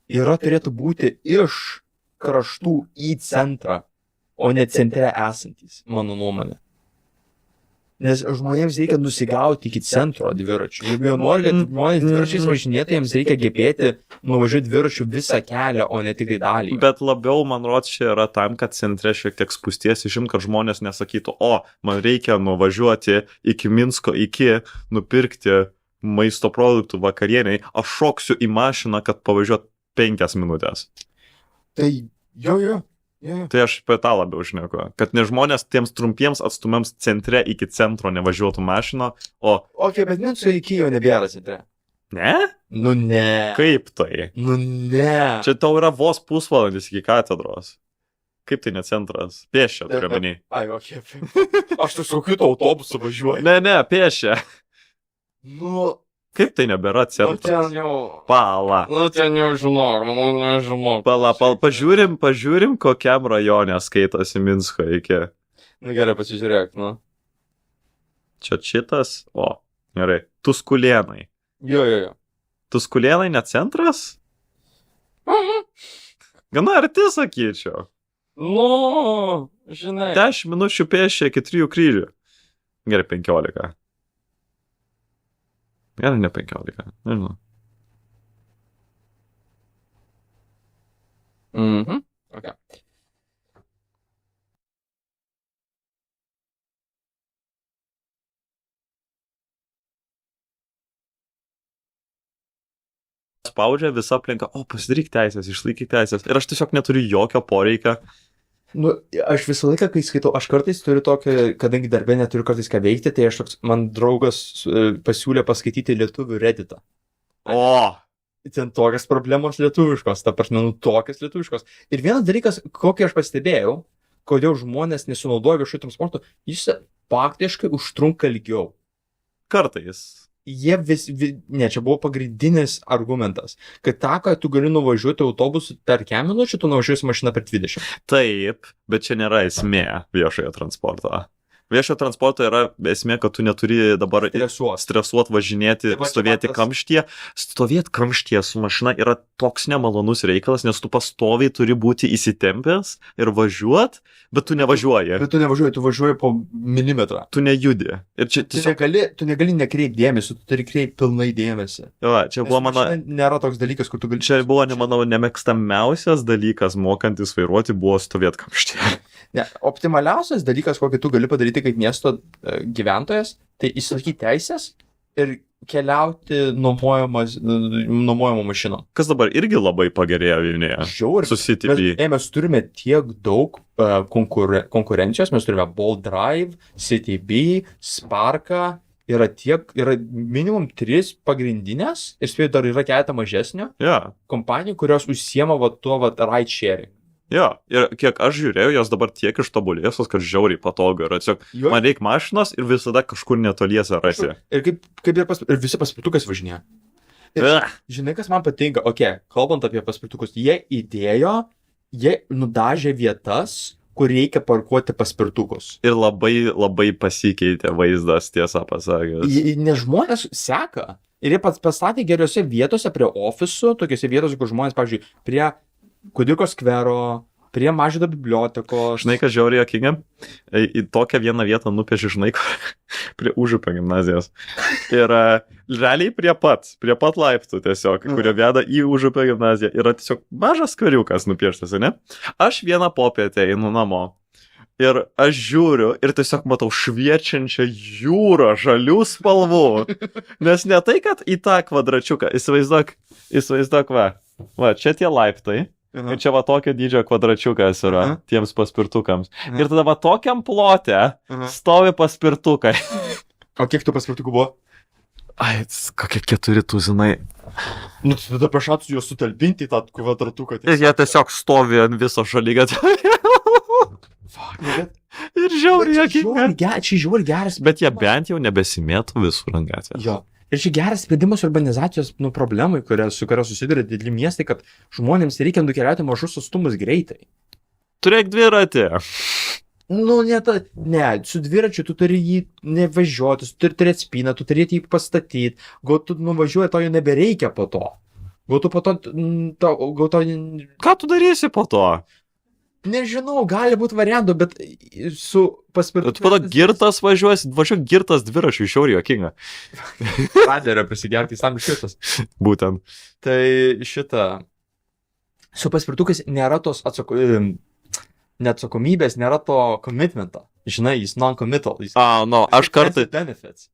turėtų būti iš kraštų į centrą, o ne centre esantys, mano nuomonė. Nes žmonėms reikia nusigauti iki centro dviračių. Jeigu jie nori, kad žmonės dviračiais važinėtų, jiems reikia gebėti nuvažiuoti dviračių visą kelią, o ne tik dalį. Bet labiau, man rodos, čia yra tam, kad centre šiek tiek spūsties išimt, kad žmonės nesakytų, man reikia nuvažiuoti iki Minsko, nupirkti maisto produktų vakarieniai, aš šoksiu į mašiną, kad pavažiuot 5 minutės. Tai jo. Tai aš apie tą labiau žinau, kad ne žmonės tiems trumpiems atstumams centre iki centro nevažiuotų mašino, o... Ok, bet Minsko iki jau nebėra centre. Ne? Nu ne. Kaip tai? Nu ne. Čia tau yra vos pusvalandis iki katedros. Kaip tai ne centras? Piešia, turiu manį. Ai, ok. Aš tiesiog kito autobusu važiuoju. Ne, piešia. Nu, Kaip tai nebėra nu centras? ten jau... Pala. Nu ten jau žinok, nu nežinau. Pala, pažiūrim, kokiam rajone skaitosi Minsko iki. Nu gerai, pasižiūrėk, nu. Čia šitas, o, gerai. Tuskulėnai. Jo. Tuskulėnai ne centras? Gana arti, sakyčiau. Nu, žinai. 10 minučių pėšia iki 3 kryžių. Gerai, 15. Gerai, ne 15. Nežinau. Mhm. Ok. Spaudžia visą aplinką, o pasidaryk teisės, išlaikyk teisės. Ir aš tiesiog neturiu jokio poreikio. Nu, aš visą laiką, kai skaitau, aš kartais turiu tokią, kadangi darbė neturiu kartais ką veikti, tai aš toks, man draugas pasiūlė paskaityti lietuvių Redditą. O, Ten tokias problemos lietuviškos, ta prasme, nu tokias lietuviškos. Ir vienas dalykas, kokį aš pastebėjau, kodėl žmonės nesunaudoja viešųjų transportų, jis faktiškai užtrunka ilgiau. kartais. Jie ne, čia buvo pagrindinis argumentas, kad tą, kad tu gali nuvažiuoti autobusu per 5 minučių, tu nuvažiuosi mašiną per 20. Taip, bet čia nėra esmė viešojo transporto. Viešojo transporto yra esmė, kad tu neturi dabar stresuot, važinėti, stovėti kamštyje. Stovėti kamštyje su mašina yra toks nemalonus reikalas, nes tu pastoviai turi būti įsitempęs ir važiuot, bet tu nevažiuoji. Bet tu nevažiuoji, tu važiuoji po milimetrą. Tu nejudi. Ir čia tiesiog... Tu negali nekreipti dėmesį, tu turi kreipti pilnai dėmesį. Jo, čia buvo mano... Nėra toks dalykas, kur tu gali... Čia buvo, mano nemėgstamiausias dalykas, mokantis vairuoti, buvo stovėti kamštyje. Ne, optimaliausias dalykas, kokį tu gali padaryti kaip miesto gyventojas, tai įsilaikyti teisės ir keliauti nuomojamo mašinom. Kas dabar irgi labai pagerėjo Vilniuje. Žiauriai. Susitipį. Mes turime tiek daug konkurencijos, mes turime Bolt Drive, CityB, Sparką, yra minimum 3 pagrindinės, ir spėjau dar yra keletą mažesnio kompanijų, kurios užsiema tuo ride sharing. Jo, ir kiek aš žiūrėjau, jos dabar tiek ištobulėsios, kad žiauriai patogu yra. Tiesiog man reikia mašinos ir visada kažkur netoliese rasi. Ir ir visi paspirtukais važinėja. Žinai, kas man patinka? Kalbant apie paspirtukus, jie nudažė vietas, kur reikia parkuoti paspirtukus. Ir labai pasikeitė vaizdas, tiesą pasakius. Nes žmonės seka. Ir jie pastatė geriose vietose prie ofisų, tokiose vietose, kur žmonės, pavyzdžiui, prie Kudirkos skvero, prie Mažvydo bibliotekos. Žinai, kas žiauriai juokinga? Į tokią vieną vietą nupiešė, žinai, prie Užupio gimnazijos. Ir realiai prie pat laiptų tiesiog, kurio veda į Užupio gimnaziją. Yra tiesiog mažas skveriukas nupieštas, ne? Aš vieną popietę einu namo. Ir aš žiūriu ir tiesiog matau šviečiančią jūrą žalių spalvų. Nes ne tai, kad į tą kvadračiuką, įsivaizduok va, čia tie laiptai. Ir čia va tokio dydžio kvadračiukas yra tiems paspirtukams. Ir tada va tokiam plote stovi paspirtukai. O kiek tų paspirtukų buvo? Ai, kokie 4 tuzinai. Nu, tada prašatų juos sutalpinti į tą kvadratuką. Ir jie tiesiog stovi ant viso šaligatvio. Ir žiauriai juokinga. Čia žiauriai geras. Bet jie bent jau nebesimėtų visur ant gatvės. Jo. Ir čia geras sprendimas urbanizacijos problemai, su kuria susiduria dideli miestai, kad žmonėms reikia nukeliauti mažus atstumus greitai. Turėk dviratį. Nu, ne, su dviračiu tu turi jį nevažiuoti, tu turi turėti spyną, tu turi jį pastatyti, gal tu nuvažiuoji, to jau nebereikia po to. Gal tu po to, Ką tu darysi po to? Nežinau, gali būti variantų, bet su paspirtuku... Tu po to girtas važiuok girtas dviračiu, žiauriai juokinga. Radlerio prisigerti, jis tam šitas. Būtent. Tai su paspirtukais nėra tos neatsakomybės, nėra to commitmento. žinai, jis non-committal. Aš kartais, Benefits.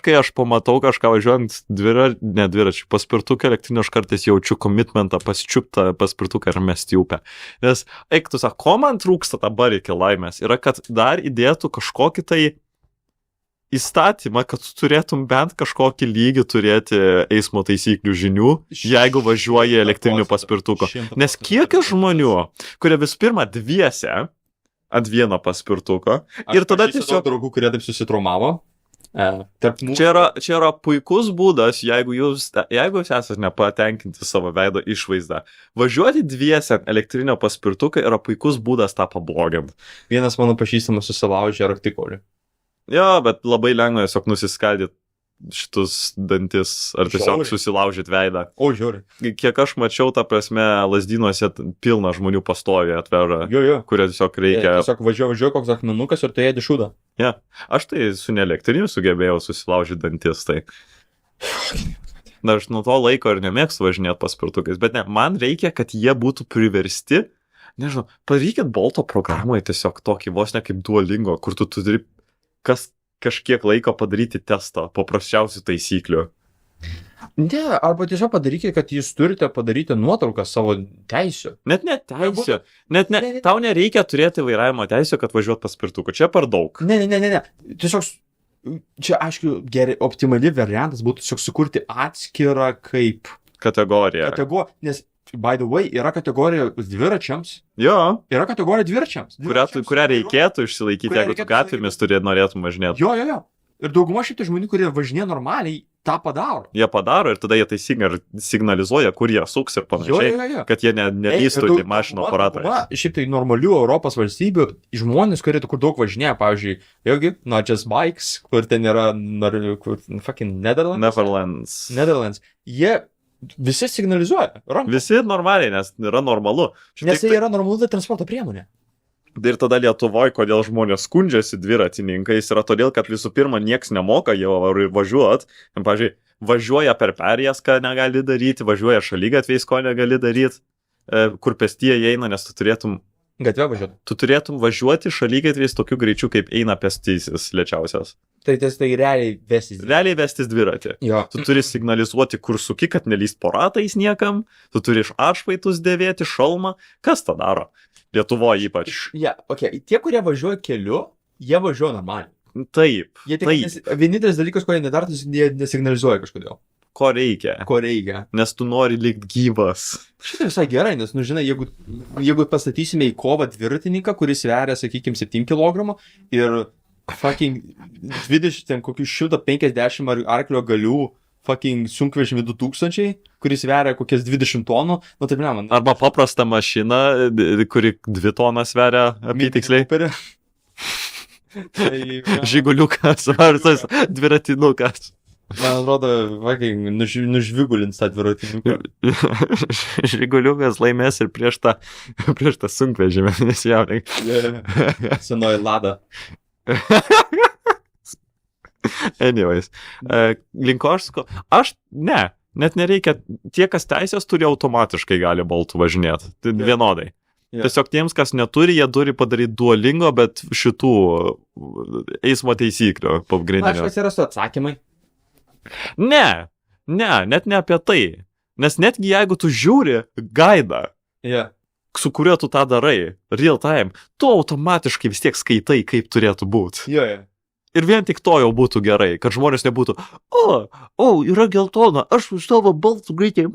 kai aš pamatau kažką važiuojant dviračių paspirtuką elektrinį, aš kartais jaučiu komitmentą pasičiuptą paspirtuką ir mesti į upę. Nes, eik, tu sako, ko man trūksta dabar iki laimės, yra, kad dar įdėtų kažkokį tai įstatymą, kad tu turėtum bent kažkokį lygį turėti eismo taisyklių žinių, jeigu važiuoji elektriniu paspirtuku. Nes kiek žmonių, kurie vis pirma dviese ant vieno paspirtuko ir tada tiesiog... draugų, kurie taip susitraumavo. Čia yra puikus būdas, jeigu jūs esate nepatenkinti savo veido išvaizdą. Važiuoti dviese ant elektrinio paspirtuko yra puikus būdas tą pabloginti. Vienas mano pažįstamas susilaužė raktikolį. Jo, bet labai lengva tiesiog nusiskaldyti šitus dantis ar tiesiog susilaužyti veidą. O, žiūri. Kiek aš mačiau, ta prasme, Lazdynuose pilna žmonių pastoviai atveža, kurie tiesiog reikia... Tiesiog važiuoja koks akmenukas ir tu ėdi šūdą. Ja. Aš tai su neelektriniu sugebėjau susilaužyti dantis, tai... Na, aš nuo to laiko ir nemėgstu važinėti paspirtukais, bet ne, man reikia, kad jie būtų priversti, nežinau, padarykit Bolto programoje tiesiog tokį vos ne kaip Duolingo, kur tu turi kažkiek laiko padaryti testą po prasčiausių taisyklių. Ne, arba tiesiog padarykite, kad jūs turite padaryti nuotrauką savo teisių. Net ne teisių. Tau nereikia turėti vairavimo teisių, kad važiuot paspirtuku. Čia per daug. Ne. Tiesiog, čia, aišku, optimali variantas būtų tiesiog sukurti atskirą kaip... Kategoriją. Nes, by the way, yra kategorija dviračiams. Jo. Yra kategorija dviračiams. Kurią reikėtų išsilaikyti, jeigu tu gatvėmis norėtum važinėti. Jo. Ir dauguma šiaip tai žmonių, kurie važinėja normaliai, tą padaro. Jie padaro ir tada jie tai signalizuoja, kur jie suks ir panašiai, jo. kad jie nelystų į mašino aparatą. Šiaip tai normalių Europos valstybių žmonės, kurie kur daug važinėja, pavyzdžiui, vėlgi, Not Just Bikes, kur ten yra fucking Netherlands. Jie visi signalizuoja. Visi normaliai, nes yra normalu. Nes tai yra normalu transporto priemonė. Ir tada Lietuvoje, kodėl žmonės skundžiasi dviratininkais, yra todėl, kad visų pirma nieks nemoka jau važiuot. Pavyzdžiui, važiuoja per perėjas, ką negali daryti, važiuoja šaligatviais, ko negali daryti, kur pėstieji eina, nes tu turėtum... Gatvė važiuoti. Tu turėtum važiuoti šaligatviais tokiu greičiu, kaip eina pėstysis lėčiausias. Tai realiai vestis. Realiai vestis dviratį. Jo. Tu turi signalizuoti, kur suki, kad nelyst po ratais niekam. Tu turi iš atšvaitus dėvėti, šalmą. Kas tą daro? Lietuvoje ypač. Tie, kurie važiuoja keliu, jie važiuoja normaliai. Taip. Vienintelis dalykas, ko jie nedaro, jie nesignalizuoja kažkodėl. Ko reikia. Nes tu nori likti gyvas. Šitai visai gerai, nes, žinai, jeigu pastatysime į kovą dviratininką, kuris sveria, sakykime, 7 kg ir fucking 20, kokių 150 arklio galių fucking sunkvežimį 2000, kuris sveria kokias 20 tonų, tai man... Arba paprasta mašina, kuri 2 tonas sveria apytiksliai. Žiguliukas, ar tas dviratinukas. Man atrodo, nužvigulins tą dviratininką. Žiguliukas laimės ir prieš tą sunkvežimį, nesjaudink. Senoji Lada. Anyways, net nereikia, tie, kas teisės turi, automatiškai gali Boltų važinėti, vienodai. Tiesiog tiems, kas neturi, jie turi padaryti Duolingo, bet šitų eismo taisyklių pagrindinių. Aš atsirastų atsakymai. Ne, net ne apie tai. Nes netgi jeigu tu žiūri gaidą, su kuriuo tu tą darai, real time, tu automatiškai vis tiek skaitai, kaip turėtų būti. Ir vien tik to jau būtų gerai, kad žmonės nebūtų, yra geltona, aš už savo balsų greitai,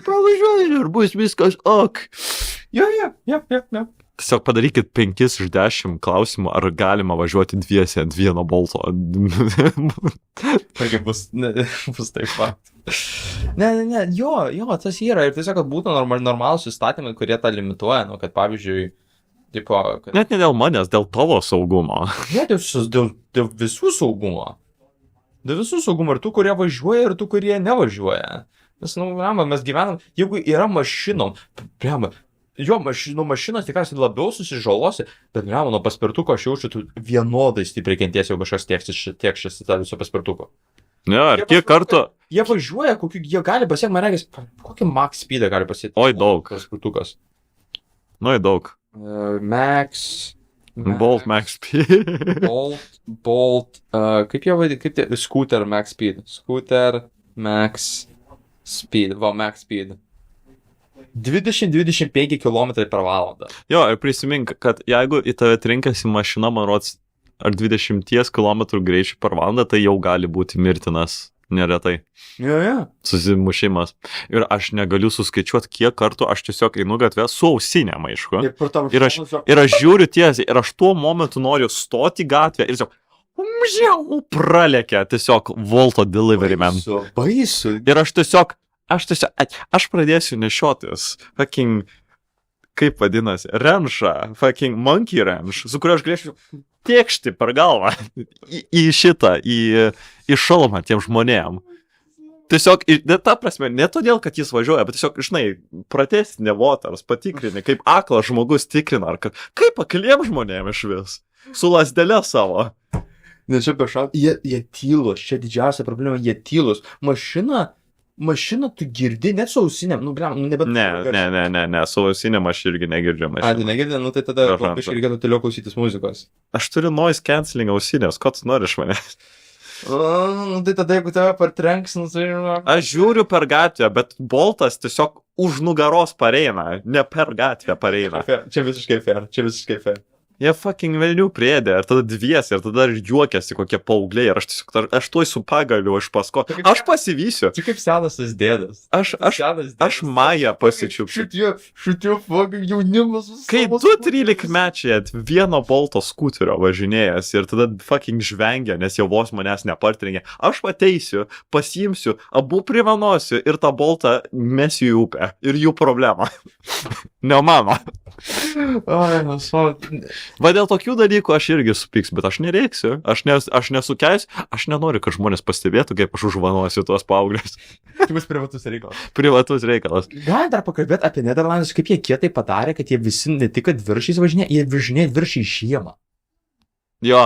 pravažiuoju ir bus viskas ok. Tiesiog padarykit 5 iš 10 klausimų, ar galima važiuoti dviese ant vieno Bolto. Taigi bus taip pat. Ne, tas yra. Ir tiesiog, kad būtų normalūs įstatymai, kurie tą limituoja, kad pavyzdžiui, Net ne dėl manęs, dėl tavo saugumo. Ne, dėl visų saugumo. Dėl visų saugumo, ir tų, kurie važiuoja, ir tų, kurie nevažiuoja. Nes, mes gyvenam, jeigu yra mašinom, mašinos tikriausiai labiau susižalosi, bet nuo paspirtuko aš jaučiu, tu vienodai stipriai kentėsi, jeigu kažkas tiekšis tą viso paspirtuko. Ne, ir kiek kartų... Jie važiuoja, jie gali pasiekti, man reikės, kokį max speedą gali pasiekti. Oi, daug. Paspirtukas. Daug. Max Bolt Max P. Kaip jie vadina, kaip tie, Scooter Max Speed. Scooter Max Speed, Max Speed. 20-25 km per valandą. Jo, ir prisimink, kad jeigu į tave trinkasi mašina, man rods, ar 20 km greičių per valandą, tai jau gali būti mirtinas neretai. Jo. Susimušimas. Ir aš negaliu suskaičiuoti, kiek kartų aš tiesiog einu gatvę su ausinėm, aišku. Ir aš žiūriu tiesiai, ir aš tuo momentu noriu stoti gatvę ir tiesiog pralekia tiesiog Volto Delivery Man. Baisu. Ir aš pradėsiu nešiotis fucking, kaip vadinasi, renšą, fucking monkey wrench, su kuriuo aš galėčiau tėkšti per galvą į šitą, į šalmą tiem žmonėm. Tiesiog, ta prasme, ne todėl, kad jis važiuoja, bet tiesiog, žinai, pratesti nevotars, patikrini, kaip aklas žmogus tikrina, ar kaip akliem žmonėm iš vis, su lasdelė savo. Nes čia bešau, jie tylus, čia didžiausia problema, jie tylus. Mašiną tu girdi, net su ausinėm, nebet... Ne, su ausinėm aš irgi negirdžiu mašiną. Tu negirdi, tai tada aš reikėtų toliau klausytis muzikos. Aš turiu noise cancelling ausinės, ko tu nori iš manęs? Tai tada, jeigu tave partrenks, tai... Aš žiūriu per gatvę, bet Boltas tiesiog už nugaros pareina, ne per gatvę pareina. Čia visiškai fair. Jie fucking velnių priedė, ir tada dviesi, ir tada juokiasi kokie paaugliai, ir aš tuoj su pagaliu iš pasko. Aš pasivysiu. Čia kaip senas tas dėdas. Aš Mają pasičiupiu. Šitie fucking jaunimas. Kai 2-13 mečiai ant vieno Bolto skuterio važinėjas ir tada fucking žvengia, nes jau vos manęs nepartrengia, aš ateisiu, pasiimsiu, abu privanosiu ir tą Boltą mesiu į upę. Ir jų problema. Ne mano. Va dėl tokių dalykų aš irgi supyks, bet aš nereiksiu, aš nesukeisiu, aš nenoriu, kad žmonės pastebėtų, kaip aš užvanuosiu tuos paauglius. Tai bus privatus reikalas. Gal dar pakalbėti apie Nederlandus, kaip jie kietai padarė, kad jie visi ne tik dviršiais važinė, jie važinė dviršiai žiemą. Jo.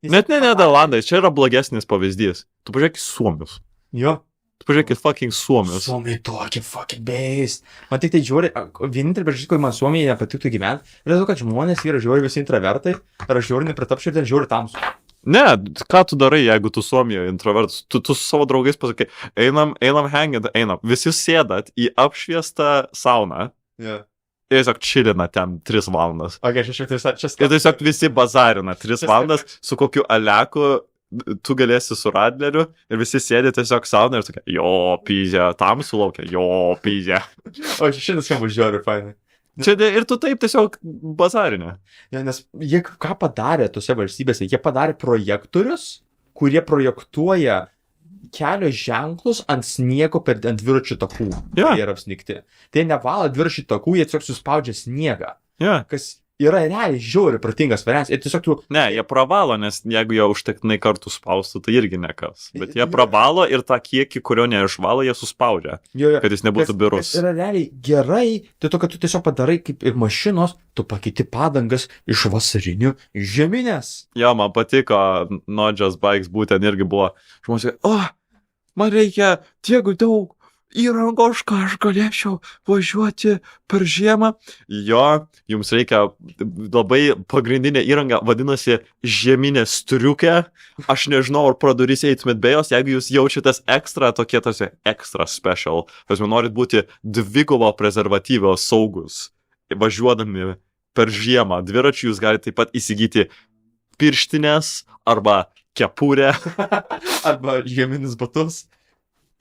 Net ne Nederlandais, čia yra blogesnis pavyzdys. Tu pažiūrėk į Suomius. Jo. Tu pažiūrėk į fucking Suomius. Suomiai tokie fucking beist. Man tik tai žiūri, vienintelį priežastis, kai man Suomiai nepatiktų gyventi, yra to, kad žmonės yra žiūri visi intravertai, ir aš žiūri nepritapšiu ir ten žiūri tamsu. Ne, ką tu darai, jeigu tu Suomijoje introvertas? Tu su savo draugais pasakai, einam hangint, visi sėdat į apšviestą sauną. Yeah. Ir tiesiog chillina ten 3 valandas. Okay, ir tiesiog visi bazarina 3 valandas su kokiu aleku. Tu galėsi su Radleriu ir visi sėdė tiesiog sauną ir tokia, jo, pyzė, tamsų laukia, jo, pyzė. O šitas skamba žiūri, fainai. Čia ir tu taip tiesiog bazarinė. Ja, nes jie ką padarė tose valstybėse? Jie padarė projektorius, kurie projektuoja kelio ženklus ant sniego ant dviračių takų. Ja. Jie yra apsnigti. Tai nevalo dviračių takų, jie tiesiog suspaudžia sniegą. Ja. Kas yra realiai žiauri protingas variantas. Ir tiesiog tu... Ne, jie pravalo, nes jeigu jie užtektinai kartų spaustų, tai irgi nekas. Bet jie pravalo ir tą kiekį, kurio neišvalo, jie suspaudžia. Jo. Kad jis nebūtų birus. Kas yra realiai gerai, tai to, kad tu tiesiog padarai kaip ir mašinos, tu pakeiti padangas iš vasarinių žieminės. Jo, man patiko, Nodžias Bikes būtent irgi buvo. Žmonės sakė, man reikia tiek daug įrangos, ką aš galėčiau važiuoti per žiemą. Jo, jums reikia labai pagrindinė įranga, vadinasi žieminė striukė. Aš nežinau, ar pro duris eitumėt be jos, jeigu jūs jaučiatės ekstra, tokie tarsi extra special. Jūs norit būti dvigubo prezervatyvio saugus. Važiuodami per žiemą dviračių jūs galite taip pat įsigyti pirštinės arba kepurę. Arba žieminius batus.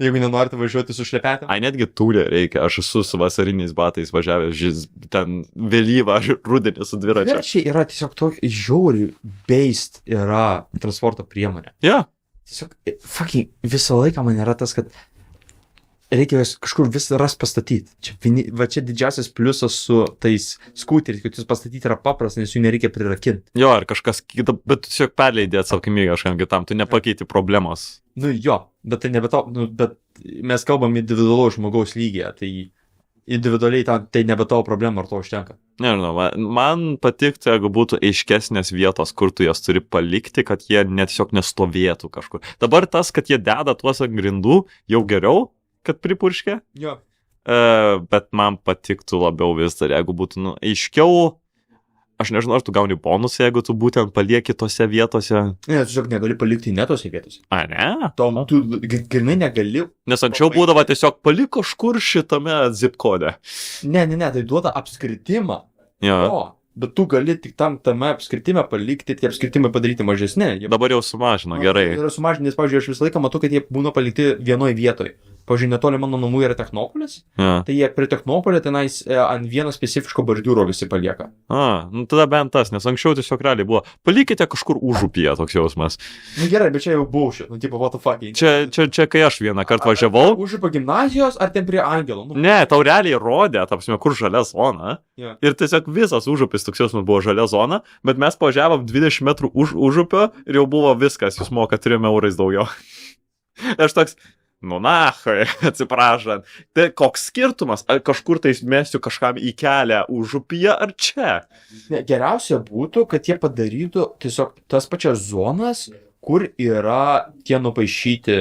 Jeigu nenorite važiuoti su šlepetėm. Netgi tūlė reikia. Aš esu su vasariniais batais važiavęs ten vėlyvą rudenį su dviračiu. Dviračiai yra tiesiog tokia žiauri based yra transporto priemonė. Ja. Tiesiog, fucking, visą laiką man yra tas, kad reikia kažkur vis ras pastatyti. Čia didžiausias pliusas su tais skuteriais, kad jūs pastatyti yra paprasta, nes jų nereikia prirakinti. Jo, ar kažkas kita, bet tiesiog perleidė atsakomybę kažkam kitam, tu nepakeiti problemos. Jo, bet tai nebe to, bet mes kalbam individualaus žmogaus lygyje, tai individualiai tai nebe tavo problema, ar to užtenka. Nežinau, man patiktų, jeigu būtų aiškesnės vietos, kur tu jas turi palikti, kad jie tiesiog nestovėtų kažkur. Dabar tas, kad jie deda tuos ant grindų, jau geriau, kad pripurškia. Jo. Bet man patiktų labiau vis dar, jeigu būtų aiškiau aš nežinau, ar tu gauni bonusą, jeigu tu būtent palieki tose vietose. Ne, tiesiog negali palikti netose vietose. A, ne? Tu grinai negali. Nes anksčiau būdavo tiesiog palik kažkur šitame zip kode. Ne, tai duoda apskritimą. Jo. O, bet tu gali tik tame apskritime palikti, tie apskritimai padaryti mažesni. Dabar jau sumažino, gerai. Yra sumažinti, nes, pavyzdžiui, aš visą laiką matau, kad jie būna palikti vienoje vietoje. Pavyzdžiui, netoli mano namų yra Technopolis, Ja. tai jie prie Technopolio tenais ant vieno specifiško bordiūro visi palieka. Nu tada bent tas, nes anksčiau tiesiog realiai buvo, palikite kažkur užupyje toks jausmas. Nu gerai, bet čia jau bullshit, nu tipo, what the fuck. Čia kai aš vieną kartą važiavau. Užupio gimnazijos ar ten prie Angelo? Nu, Ne, tau realiai rodė, tapsime, kur žalia zona. jo. Ir tiesiog visas užupis toks jausmas buvo žalia zona, bet mes pavažiavom 20 metrų už užupio ir jau buvo viskas, jūs moka 3 eurais daugiau. Aš toks, nu nahai, atsiprašant. Tai koks skirtumas, ar kažkur tai mesiu kažkam į kelią užupyje ar čia? Ne, geriausia būtų, kad jie padarytų tiesiog tas pačias zonas, kur yra tie nupaišyti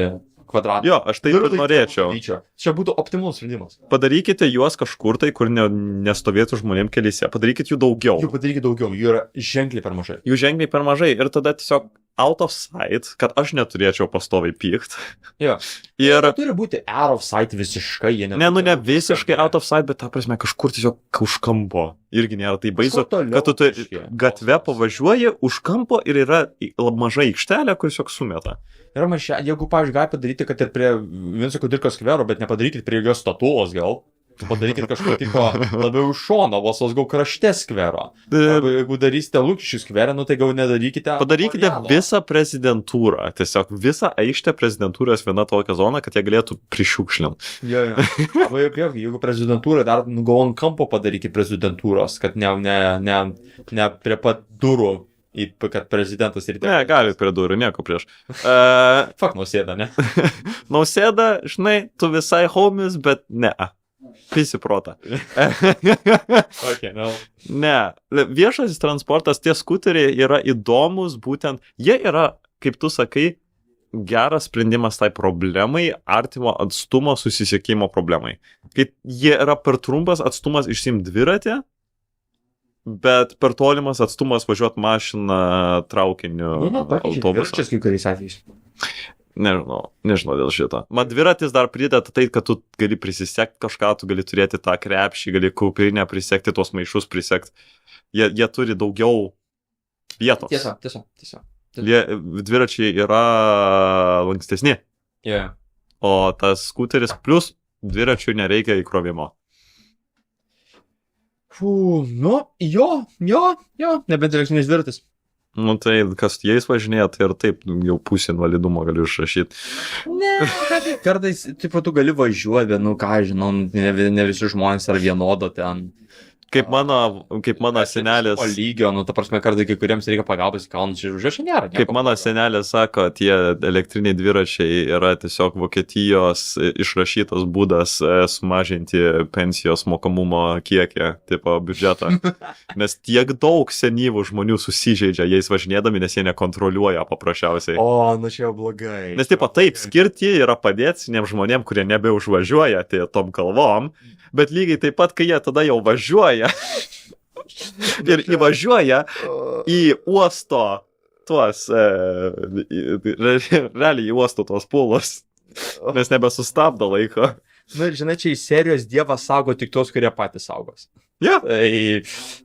kvadratai. Jo, aš tai ir norėčiau. Čia būtų optimalus sprendimas. Padarykite juos kažkur tai, kur nestovėtų žmonėm kelyse. Padarykite jų daugiau. Jų padarykite daugiau, jų yra ženkliai per mažai. Jų ženkliai per mažai ir tada tiesiog out of sight, kad aš neturėčiau pastoviai pykt. Jo. Ir Turi būti out of sight visiškai. Jie ne visiškai out of sight, bet ta prasme kažkur tiesiog už kampo. Irgi nėra tai baisu, kad tu gatve pavažiuoji už kampo ir yra maža aikštelė, kur tiesiog sumeta. Yra mažai, jeigu, pavyzdžiui, gali padaryti, kad ir prie Vinco Kudirkos skvero, bet nepadarykit prie jos statulos gal. Padarykit kažkur tipo labiau iš šono, vos gal krašte skvero. Arba jeigu darysite Lukiškių skverą, nu tai gal nedarykite. Padarykite Memorialo. visą prezidentūrą, tiesiog visą aikštę prezidentūros viena tokia zona, kad jie galėtų prišiukšlinti. Jo. Arba jeigu prezidentūra dar gal ant kampo padarykit prezidentūros, kad ne prie pat durų, kad prezidentas ir... Ne, galit prie durų, nieko prieš. Fuck Nausėda, ne? Nausėda, žinai, tu visai homies, bet ne. Pisi protą. Okay, no. Ne, viešasis transportas, tie skuteriai yra įdomus, būtent jie yra, kaip tu sakai, geras sprendimas tai problemai, artimo atstumo susisiekimo problemai. Kai jie yra per trumpas atstumas išsiimt dviratį, bet per tolimas atstumas važiuot mašiną, traukiniu, autobusą. Čia kai kuriais atvejais. Nežinau dėl šito. Man dviratis dar prideda tai, kad tu gali prisisekti kažką, tu gali turėti tą krepšį, gali kuprinę prisekti, tuos maišus prisekti. Jie turi daugiau vietos. Tiesa. Dviračiai yra lankstesni. Yeah. O tas skuteris plus dviračių nereikia įkrovimo. Jo, nebent elektrinis dviratis. Nu tai, kas jais važinėja, tai ir taip jau pusė invalidumo galiu išrašyti. Ne, kartais, tipo, tu gali važiuoti, nu ką žinau, ne visi žmonės yra vienodo ten. Kaip mano senelis. O lygio, nu, ta prasme, kartais kai kuriems reikia pagalbos į kalnus, čia nėra. Kaip mano senelis sako, tie elektriniai dviračiai yra tiesiog Vokietijos išrašytas būdas sumažinti pensijos mokamumo kiekį, tipo biudžetą. Nes tiek daug senyvų žmonių susižeidžia jais važinėdami, nes jie nekontroliuoja paprasčiausiai. O, nu čia jau blogai. Nes tipo taip, skirti yra padėti seniems žmonėm, kurie nebeužvažiuoja tai tom kalvom, bet lygiai taip pat, kai jie tada jau važiuoja ir įvažiuoja į uosto tuos, realiai į uosto tuos pūlus, nes nebesustabdo laiko. Nu, žinai, čia į serijos Dievas saugo tik tos, kurie patys saugos. Ja. Tai,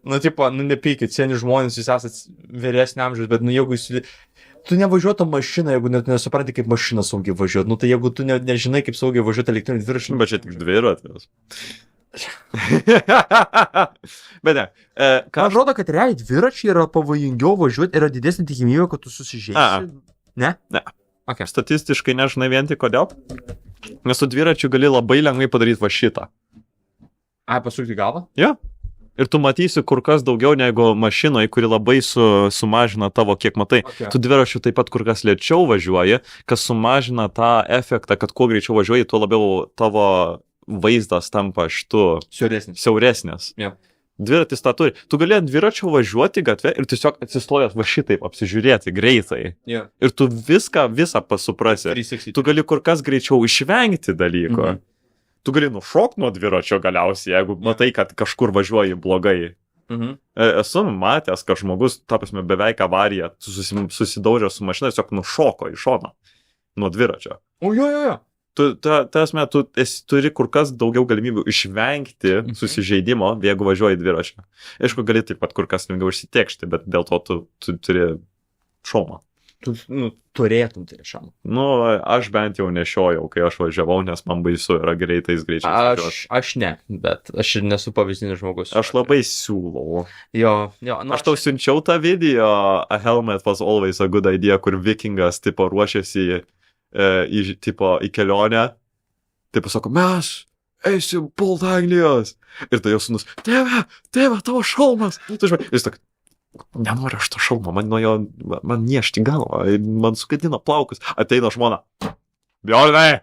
nu, tipo, nepykit, seni žmonės, jūs esat vyresnio amžiaus, bet, nu, jeigu jūs... Tu nevažiuotum mašiną, jeigu net nesupranti, kaip mašina saugiai važiuoti. Nu, tai jeigu tu nežinai, kaip saugiai važiuoti elektriniu dviračiu. Bet čia tik dviratis. Bet ne. Man atrodo, kad realiai dviračiai yra pavojingiau važiuoti, yra didesnė tikimybė, kad tu susižeisi. Ne? Ne. Okay. Statistiškai nežinai vien tik kodėl. Nes su dviračiu gali labai lengvai padaryti va šitą. Pasukti galvą? Jo. Ir tu matysi kur kas daugiau negu mašinoje, kuri labai sumažina tavo, kiek matai. Okay. Tu dviračiu taip pat kur kas lėčiau važiuoji, kas sumažina tą efektą, kad kuo greičiau važiuoji, tuo labiau tavo vaizdas tampa siauresnis. Yeah. Dviratis tą turi. Tu gali ant dviračio važiuoti gatvę ir tiesiog atsistojęs va šitaip apsižiūrėti greitai. Yeah. Ir tu visą suprasi. 360. Tu gali kur kas greičiau išvengti dalyko. Mhm. Tu gali nušokti nuo dviračio galiausiai, jeigu matai, kad kažkur važiuoji blogai. Esu matęs, kad žmogus, ta prasme, beveik avariją, susidaužė su mašina, tiesiog nušoko į šoną nuo dviračio. O, jo. Tu turi kur kas daugiau galimybių išvengti susižeidimo, jeigu važiuoji dviračio. Aišku, gali taip pat kur kas lengviau išsitekšti, bet dėl to tu turi šalmą. Tu turėtum turėti šalmą. Aš bent jau nešiojau, kai aš važiavau, nes man baisu yra greitais greičiais. Aš ne, bet aš ir nesu pavyzdinis žmogus. Aš labai siūlau. Jo, aš tau siunčiau tą video, a helmet was always a good idea, kur vikingas, tipo, ruošiasi į kelionę. Tipo, sako, mes eisim pult Anglijos. Ir tai jau sūnus, tėve, tavo šalmas. Jis tak, nenoriu aš to šalmo, man niešti galvą, man sugadino plaukus. Ateina žmona. Bjornai,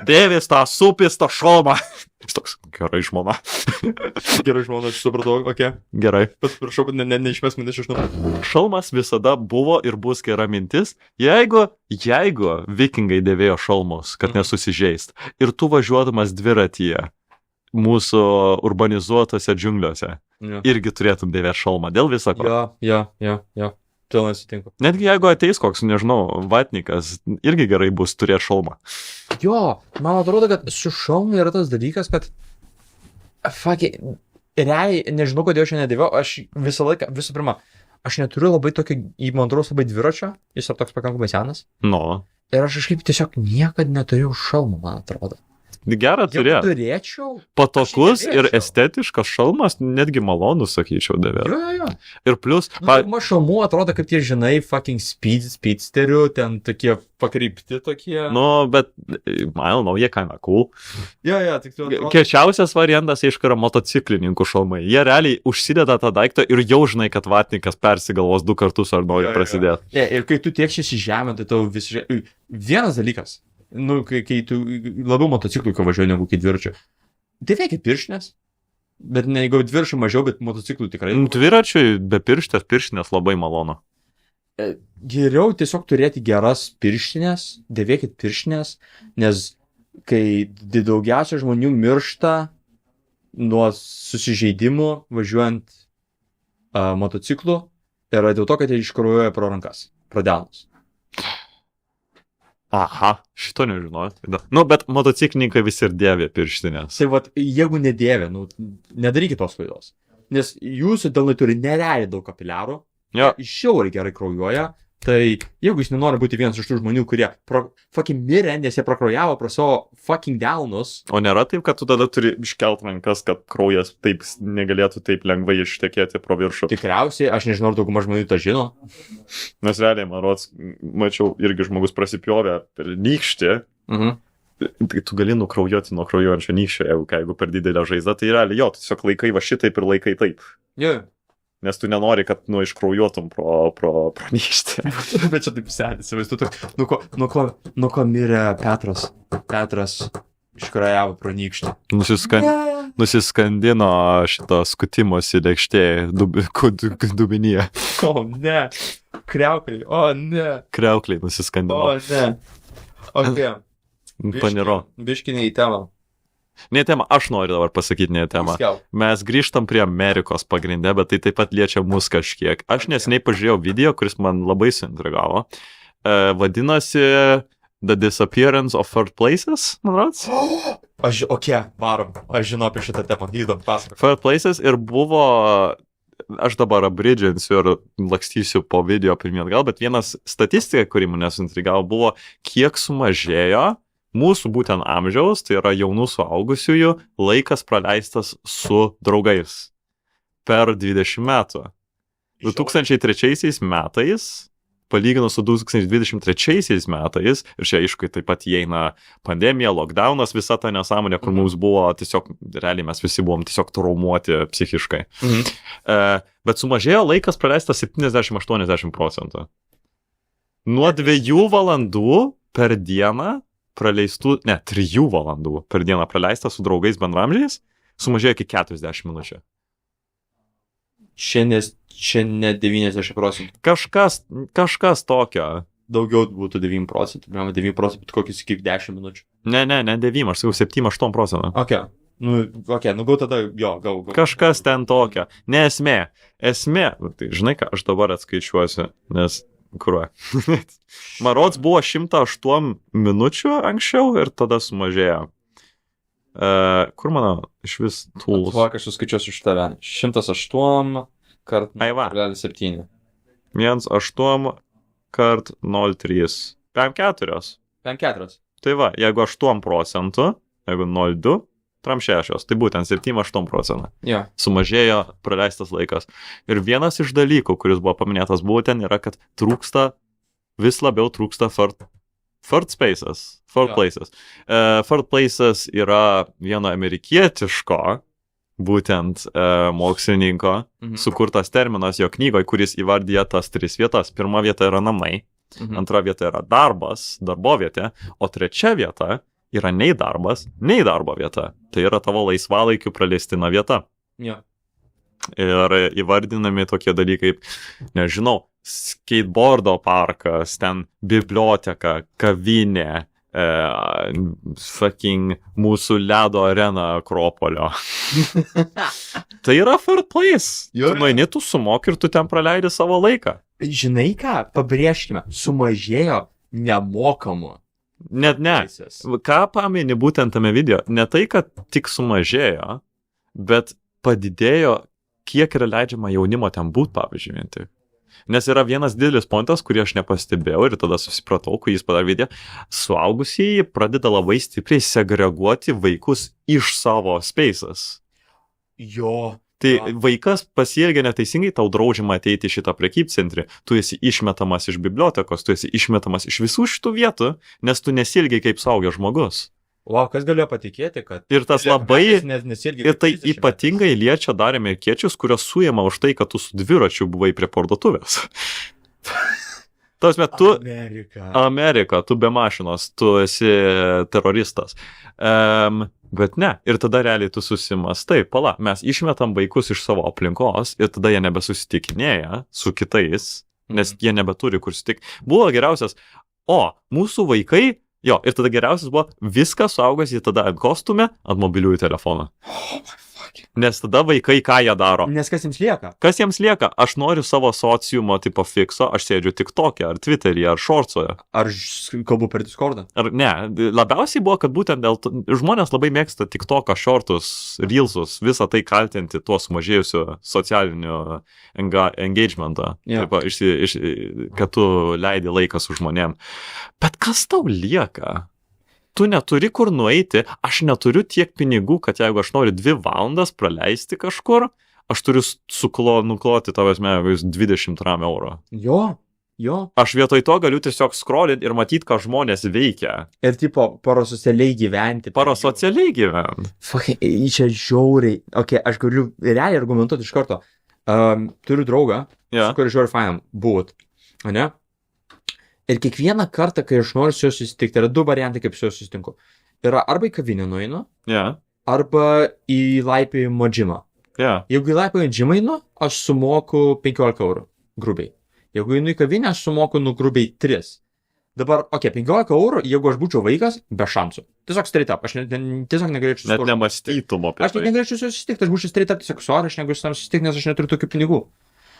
dėvis tą supistą šalmą. Jis toks, gerai žmona. Gerai žmona, aš supratau, okei. Gerai. Bet prašau, kad neišmes mintis iš namų. Šalmas visada buvo ir bus gera mintis, jeigu vikingai dėvėjo šalmus, kad nesusižeist. Ir tu važiuodamas dviratyje mūsų urbanizuotose džiungliuose irgi turėtum dėvėti šalmą dėl viso ko. Jo. Tai nesutinku. Netgi jeigu ateis koks, nežinau, vatnikas, irgi gerai bus turėti šalmą. Jo, man atrodo, kad su šalmu yra tas dalykas, kad realiai, nežinau, kodėl aš nedėviau, aš visą laiką, visų pirma, aš neturiu labai tokio, man atrodo, labai dviračio, jis yra toks pakankamai senas. Ir aš kažkaip tiesiog niekad neturėjau šalmų, man atrodo. Gerą turėjau. Turėčiau. Patogus ir estetiškas šalmas, netgi malonus, sakyčiau, dėvėti. Jo. Ir plus... Man šalmų atrodo, kaip tie, žinai, fucking speedsterių, ten tokie pakrypti tokie. Bet, jie kinda cool. Jo, tik tu atrodo. Kečiausias variantas, aišku, yra motociklininkų šalmai. Jie realiai užsideda tą daiktą ir jau žinai, kad vatnikas persigalvos 2 kartus ar nori prasidėti. Ir kai tu tiekšies į žemę, tai tau visiškai... Vienas dalykas. Kai tu labiau motociklui, kai važiuoji, negu kai dviračiu. Dėvėkit pirštinės, bet ne jeigu dviračių mažiau, bet motociklų tikrai. Dviračiui be pirštinės labai malonu. Geriau tiesiog turėti geras pirštinės, dėvėkit pirštinės, nes kai daugiausia žmonių miršta nuo susižeidimų važiuojant motociklu, yra dėl to, kad jie iškraujuoja pro rankas, pro delnus. Aha, šito nežinau. Bet motociklininkai visi ir dėvė pirštinės. Tai jeigu nedėvė, nedarykit tos klaidos. Nes jūsų delnai turi nerealiai daug kapiliarų, žiauriai gerai kraujuoja, tai jeigu jūs nenori būti vienas iš tų žmonių, kurie fucking mirė, nes jie prakraujavo pro savo fucking delnus. O nėra taip, kad tu tada turi iškelt rankas, kad kraujas taip negalėtų taip lengvai ištekėti pro viršų? Tikriausiai, aš nežinau, ar dauguma žmonių tą žino. Nes realiai, man rods, mačiau, irgi žmogus prasipjovė per nykštį. Tai tu gali nukraujuoti nuo kraujuojančio nykščio, jeigu per didelę žaizdą, tai realiai tiesiog laikai va šitaip ir laikai taip. Nes tu nenori, kad iškraujuotum pro nykštį. Bet čia taip senis, nuo ko mirė Petras? Petras iškrajavo pro nykštį. Nusiskandino šito skutimosi lėkštėje dubinyje. O ne, Kriaukliai nusiskandino. Okay. Paniro. Biškinė į temą. Ne tema, aš noriu dabar pasakyti ne temą. Mes grįžtam prie Amerikos pagrindė, bet tai taip pat liečia mus kažkiek. Aš neseniai pažiūrėjau video, kuris man labai suintrigavo. Vadinasi The Disappearance of Third Places, man rods? Varom. Aš žinau apie šitą temą, įdom pasakot. Third Places ir buvo, aš dabar abridžinsiu ir lakstysiu po video pirmien gal, bet vienas statistika, kuri mane suintrigavo, buvo, kiek sumažėjo mūsų būtent amžiaus, tai yra jaunų suaugusiųjų, laikas praleistas su draugais per 20 metų. 2003 metais, palyginus su 2023 metais, ir čia aišku taip pat įeina pandemija, lockdownas, visa ta nesąmonė, kur mums buvo tiesiog, realiai mes visi buvom tiesiog traumuoti psichiškai. Bet sumažėjo laikas praleistas 70-80%. Nuo 2 valandų per dieną praleistų, 3 valandų per dieną praleista su draugais bendramžiais, sumažėjo iki 40 minučių. Šiandien 90%. Kažkas tokio. Daugiau būtų 9%, 9% kokius iki 10 minučių. Ne 9, aš sakau 7-8%. Okay. Nu, okei, nu gal tada, jo, gal. Kažkas ten tokio. Ne esmė. Esmė, tai žinai ką, aš dabar atskaičiuosiu, nes kuruoju. Marods buvo 108 minučių anksčiau ir tada sumažėjo. Kur mano iš vis tools? Tuo, aš suskaičiuosiu iš tave. 108 kart Ai va. 0,7. 1,8 kart 0,3. 5,4. 5,4. Tai va, jeigu 8%, jeigu 0,2, tram 6, tai būtent 7-8%. Jo. Sumažėjo praleistas laikas. Ir vienas iš dalykų, kuris buvo paminėtas būtent, yra, kad vis labiau trūksta third spaces. Third Jo. places. Third places yra vieno amerikietiško, būtent mokslininko, sukurtas terminas jo knygoje, kuris įvardyja tas 3 vietas. Pirma vieta yra namai, antra vieta yra darbas, darbovietė, o trečia vieta yra nei darbas, nei darbo vieta. Tai yra tavo laisvalaikių praleistina vieta. Jo. Ir įvardinami tokie dalykai, nežinau, skateboardo parkas, ten biblioteka, kavinė, fucking mūsų ledo arena Akropolio. Tai yra third place. Jo. Tu nueini, tu sumoki ir tu ten praleidi savo laiką. Žinai ką, pabrėžkime, sumažėjo nemokamų. Net ne. teisės. Ką pamini būtent tame video? Ne tai, kad tik sumažėjo, bet padidėjo, kiek yra leidžiama jaunimo ten būt, pavyzdžiui, vien tik. Nes yra vienas didelis pointas, kurį aš nepastebėjau ir tada susipratau, kai jis padarė video, suaugusieji pradeda labai stipriai segreguoti vaikus iš savo spaces. Jo. Tai Jo. vaikas pasielgia neteisingai, tau draudžiama ateiti į šitą prekybcentrį, tu esi išmetamas iš bibliotekos, tu esi išmetamas iš visų šitų vietų, nes tu nesielgiai kaip suaugęs žmogus. Wow, kas galėjo patikėti, kad... Ir tas labai... Nesielgia. Ir tai ypatingai liečia dar amerikiečius, kurios suėma už tai, kad tu su dviračiu buvai prie parduotuvės. Tasme, tu... Amerika, tu be mašinos, tu esi teroristas. Bet ne, ir tada realiai tu susimastai, pala, mes išmetam vaikus iš savo aplinkos ir tada jie nebesusitikinėja su kitais, nes jie nebeturi kur susitikti. Buvo geriausias, mūsų vaikai, jo, ir tada geriausias buvo, viską suaugęs jie tada ant kostume, ant mobiliųjų telefonų. Nes tada vaikai ką jie daro? Nes kas jiems lieka? Kas jiems lieka? Aš noriu savo sociumo tipo fikso, aš sėdžiu TikTok'e, ar Twitter'e, ar Shorts'oje. Ar kalbu per Discord'ą? Ar ne, labiausiai buvo, kad būtent dėl to, žmonės labai mėgsta TikTok'ą, Short'us, Reels'us, visą tai kaltinti tuo sumažėjusiu socialiniu engagementą, Jo. kad tu leidi laiką su žmonėm. Bet kas tau lieka? Tu neturi kur nueiti, aš neturiu tiek pinigų, kad jeigu aš noriu 2 valandas praleisti kažkur, aš turiu nukloti tavęs 20 €. Jo. Aš vietoj to galiu tiesiog scrollinti ir matyti, ką žmonės veikia. Ir tipo, parasocialiai gyventi. Parasocialiai gyventi. Fuck, čia žiauriai. Ok, aš galiu realiai argumentuoti iš karto. Turiu draugą, Ja. su kuriuo žiauriai fainam būt. Ne? Ir kiekvieną kartą, kai aš noriu su juo susitikti, yra 2 variantai, kaip su juo susitinku. Yra arba į kavinę nueinu, Ja. arba į laipiojimo džimą. Ja. Jeigu į laipiojimo džimą einu, aš sumoku 15 €, grubiai. Jeigu einu į kavinę, aš sumoku grubiai 3. Dabar, 15 €, jeigu aš būčiau vaikas, be šansų. Tiesiog straight up, aš tiesiog negalėčiau Net nemastytum apie Aš net tai. negalėčiau su juo susitikti, aš būčiau straight up, tiesiog sorry, aš negaliu su tam susitikti, nes aš neturiu tokių pinigų.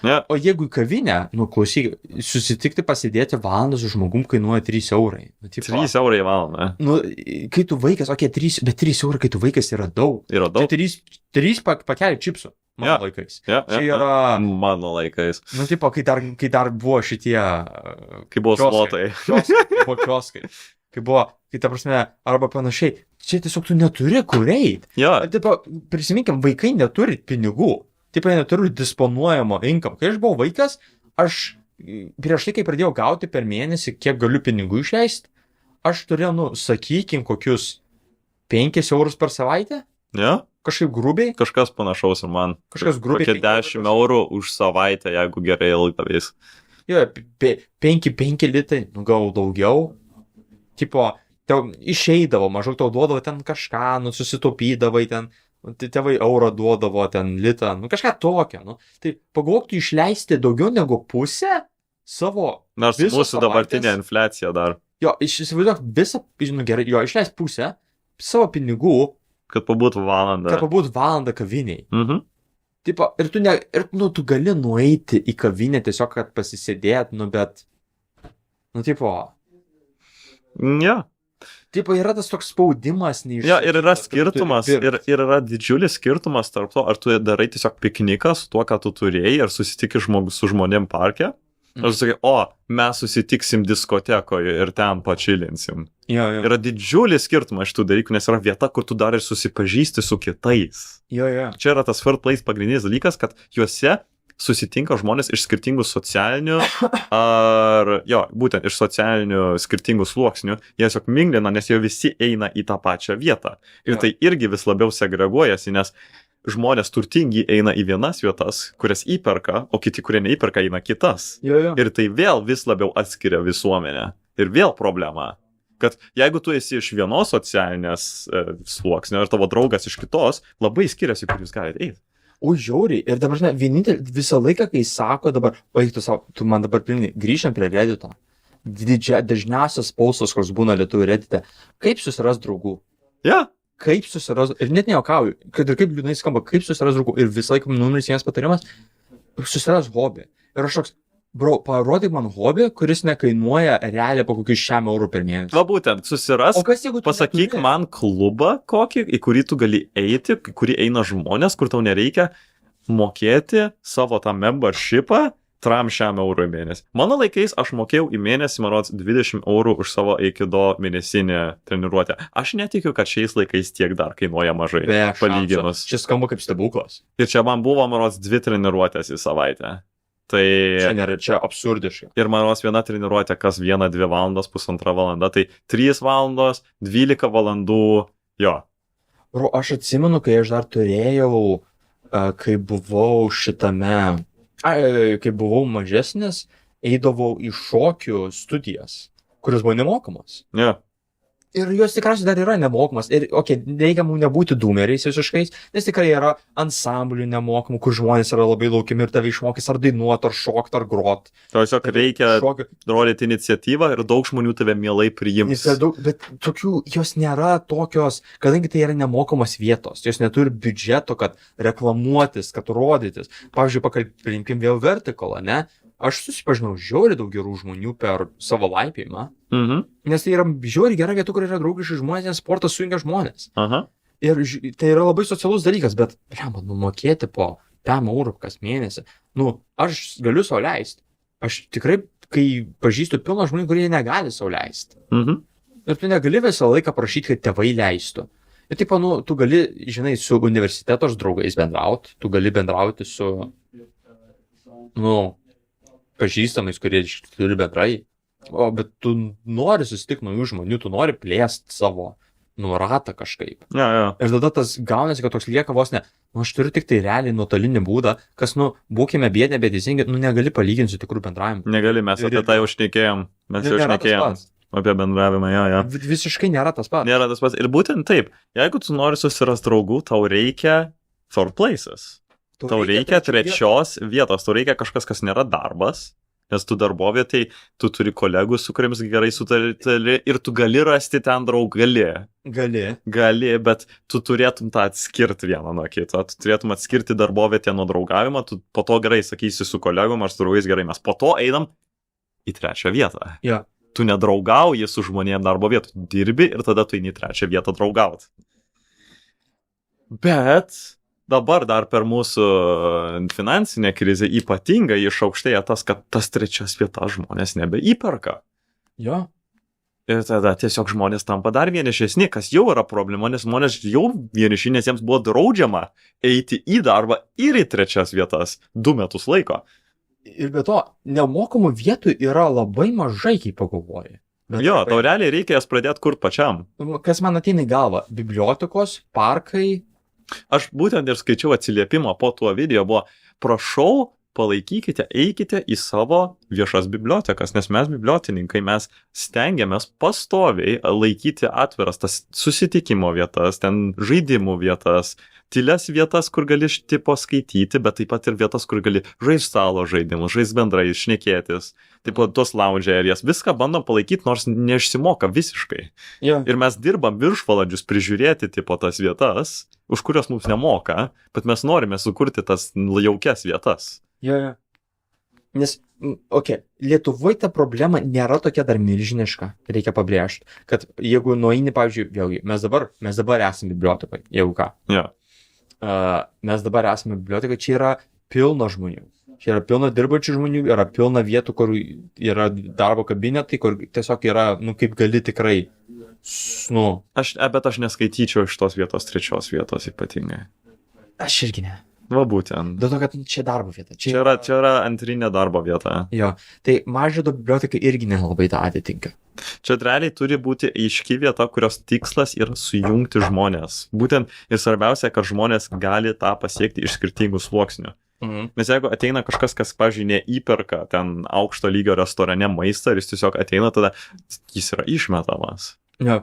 Ja. O jeigu į kavinę, klausyk, susitikti pasidėti valandą su žmogum kainuoja 3 €. 3 € į valandą. Kai tu vaikas, 3, bet 3 €, kai tu vaikas yra daug. Yra Tai daug. 3 pakelių čipsų, mano Ja. laikais. Ja. Čia yra, Mano laikais. kai dar buvo šitie... Kai buvo kioskai. slotai. Buvo kioskai. Kai ta prasme, arba panašiai. Čia tiesiog tu neturi kur eit. Ja. Prisiminkim, vaikai neturi pinigų. Taip, jie neturi disponuojamo income. Kai aš buvau vaikas, aš prieš tai, kai pradėjau gauti per mėnesį, kiek galiu pinigų išleisti, aš turėjau, sakykim, kokius 5 € per savaitę, Ja. kažkaip grubiai, Kažkas panašaus ir man. kažkas grubiai. Kokie 10 € už savaitę, jeigu gerai ilgavės. Jo, 5 litai, gal daugiau. Tipo, tau išeidavo, maždaug tau duodavo ten kažką, susitaupydavai ten, tėvai eurą duodavo ten litą, kažką tokio. Tai pagalvok, tu išleisti daugiau negu pusę savo... Nors visos mūsų dabartinė savaitės- infliacija dar. Jo, įsivaizduok visą, gerai, išleist pusę savo pinigų Kad pabūt valandą. Kad pabūt valandą kaviniai. Mhm. Tipo, ir tu gali nueiti į kavinę tiesiog, kad pasisėdėt, bet, tipo, Ja. tipo, yra tas toks spaudimas neiš... Ja, ir yra skirtumas, ir yra didžiulis skirtumas tarp to, ar tu darai tiesiog pikniką su tuo, ką tu turėjai, ar susitiki su žmonėm parke, ar tu sakai, mes susitiksim diskotekoje ir ten pačilinsim. Jo. Yra didžiulis skirtumas šitų dalykų, nes yra vieta, kur tu dar ir susipažįsti su kitais. Jo. Čia yra tas third place pagrindinis dalykas, kad juose susitinka žmonės iš skirtingų socialinių būtent iš socialinių skirtingų sluoksnių, jie tiesiog minglina, nes jie visi eina į tą pačią vietą. Ir tai irgi vis labiau segreguojasi, nes žmonės turtingi eina į vienas vietas, kurias įperka, o kiti, kurie neįperka, eina kitas. Jo. Ir tai vėl vis labiau atskiria visuomenę. Ir vėl problema, kad jeigu tu esi iš vienos socialinės sluoksnio ir tavo draugas iš kitos, labai skiriasi, kur jūs galite eiti. O žiauriai. Ir dabar, žinai, vienintelį visą laiką, kai sako dabar, tu man dabar pilnai, grįžtam prie Reddito. Dažniausias paustas, koks būna lietuvių Reddite, kaip susiras draugų. Ja. Kaip susiras, ir net nejuokauju, kad ir kaip liūdnai skamba, kaip susiras draugų. Ir visą laiką numeris vienas patarimas, susiras hobį. Ir aš toks, parodyk man hobį, kuris nekainuoja realiai po kokius 100 eurų per mėnesį. Va būtent, susiras, O kas, jeigu tu pasakyk neturi? man klubą kokį, į kurį tu gali eiti, į kurį eina žmonės, kur tau nereikia mokėti savo tą membershipą 300 eurų į mėnesį. Mano laikais aš mokėjau į mėnesį, man rods, 20 eurų už savo Aikido mėnesinę treniruotę. Aš netikiu, kad šiais laikais tiek dar kainuoja mažai, Be palyginus. šansų. Šis skamba kaip stebuklas. Ir čia man buvo, man rods, 2 treniruotės į savaitę. Tai Čia absurdiškai. ir man rods viena treniruotė kas 1-2 valandas, 1,5 valanda, tai 3 valandos, 12 valandų, jo. Aš atsimenu, kai aš dar turėjau, kai buvau kai buvau mažesnis, eidavau į šokių studijas, kurios buvo nemokamos. Ja. Ir jos tikriausiai dar yra nemokamas. Ir, reikia mums nebūti dūmeriais visiškais, nes tikrai yra ansamblių nemokamų, kur žmonės yra labai laukiami ir tave išmokys ar dainuot, ar šokt, ar grot. Tiesiog reikia Šokių. rodyti iniciatyvą ir daug žmonių tave mielai priims. Bet tokių, jos nėra tokios, kadangi tai yra nemokamos vietos, jos neturi biudžeto, kad reklamuotis, kad rodytis. Pavyzdžiui, pakalbėkim vėl Vertical, ne? Aš susipažinau žiauriai daug gerų žmonių per savo laipiojimą, Mhm. nes tai yra žiauriai gera vieta, kur yra draugiški žmonės, nes sportas sujungia žmonės. Aha. Ir tai yra labai socialus dalykas, bet, mokėti po 5 eurų kas mėnesį, aš galiu sau leisti. Aš tikrai, kai pažįstu pilną žmonių, kurie negali sau leisti. Mhm. Ir tu negali visą laiką prašyti, kad tėvai leistų. Ir taip, tu gali, žinai, su universiteto draugais bendrauti, tu gali bendrauti su, pažįstamais, kurie turi bendrai. Bet tu nori susitikti naujų žmonių, tu nori plėsti savo ratą kažkaip. Ja. Ir tada tas gaunasi, kad toks lieka vos ne, aš turiu tik tai realiai nuotolinį būdą, kas, būkime biedne, bet teisingai, negali palyginti su tikrų bendravimu. Negali, mes apie tai jau šnekėjom. Mes jau Nėra tas šnekėjom pats. apie bendravimą, ja. Visiškai nėra tas pats. Nėra tas pats. Ir būtent taip, jeigu tu nori susirasti draugų, tau reikia third places. Tau reikia trečios vietos, tau reikia kažkas, kas nėra darbas, nes tu darbovietėj, tu turi kolegų, su kuriems gerai sutari ir tu gali rasti ten draugą. Gali, bet tu turėtum tą atskirti vieną nuo kito. Tu turėtum atskirti darbovietę nuo draugavimo, tu po to gerai sakysi su kolegom ar su draugais gerai, mes po to einam į trečią vietą. Ja. Tu nedraugauji su žmonėm darbo vietų, dirbi ir tada tu eini į trečią vietą draugauti. Bet dabar dar per mūsų finansinę krizę ypatingai išaukštėja tas, kad tas trečias vietas žmonės nebeįperka. Jo. Ir tada tiesiog žmonės tampa dar vienišesni, kas jau yra problema, nes žmonės jau vieniši, nes jiems buvo draudžiama eiti į darbą ir į trečias vietas 2 metus laiko. Ir be to, nemokamų vietų yra labai mažai, kaip pagalvoji. Jo, tau realiai reikia jas pradėti kurti pačiam. Kas man ateina į galvą? Bibliotekos, parkai. Aš būtent ir skaičiau atsiliepimą po tuo video, buvo, prašau palaikykite, eikite į savo viešas bibliotekas, nes mes bibliotininkai, mes stengiamės pastoviai laikyti atviras tas susitikimo vietas, ten žaidimų vietas, tylias vietas, kur gali tipo skaityti, bet taip pat ir vietas, kur gali žaisti stalo žaidimus, žaisti bendrai, šnekėtis, taip pat tos lounge areas, viską bandom palaikyti, nors neišsimoka visiškai. Jo. Ir mes dirbam viršvalandžius prižiūrėti tipo tas vietas, už kurias mums nemoka, bet mes norime sukurti tas jaukias vietas. Jo. Nes, Lietuvoje ta problema nėra tokia dar milžiniška, reikia pabrėžti, kad jeigu nueini, pavyzdžiui, vėlgi, mes dabar esame bibliotekai, jeigu ką. Ja. Mes dabar esame bibliotekai, čia yra pilna žmonių. Čia yra pilna dirbančių žmonių, yra pilna vietų, kur yra darbo kabinetai, kur tiesiog yra, kaip gali tikrai, Bet aš neskaityčiau iš tos vietos trečios vietos ypatingai. Aš irgi ne. Va būtent. Dėl to, kad čia darbo vieta. Čia yra antrinė darbo vieta. Jo, tai Mažvydo biblioteka irgi nelabai tą atitinka. Čia realiai turi būti aiški vieta, kurios tikslas yra sujungti žmonės. Būtent ir svarbiausia, kad žmonės gali tą pasiekti iš skirtingų sluoksnių. Nes jeigu ateina kažkas, kas, pavyzdžiui, neįperka ten aukšto lygio restorane maistą ir jis tiesiog ateina, tada jis yra išmetamas. Jo.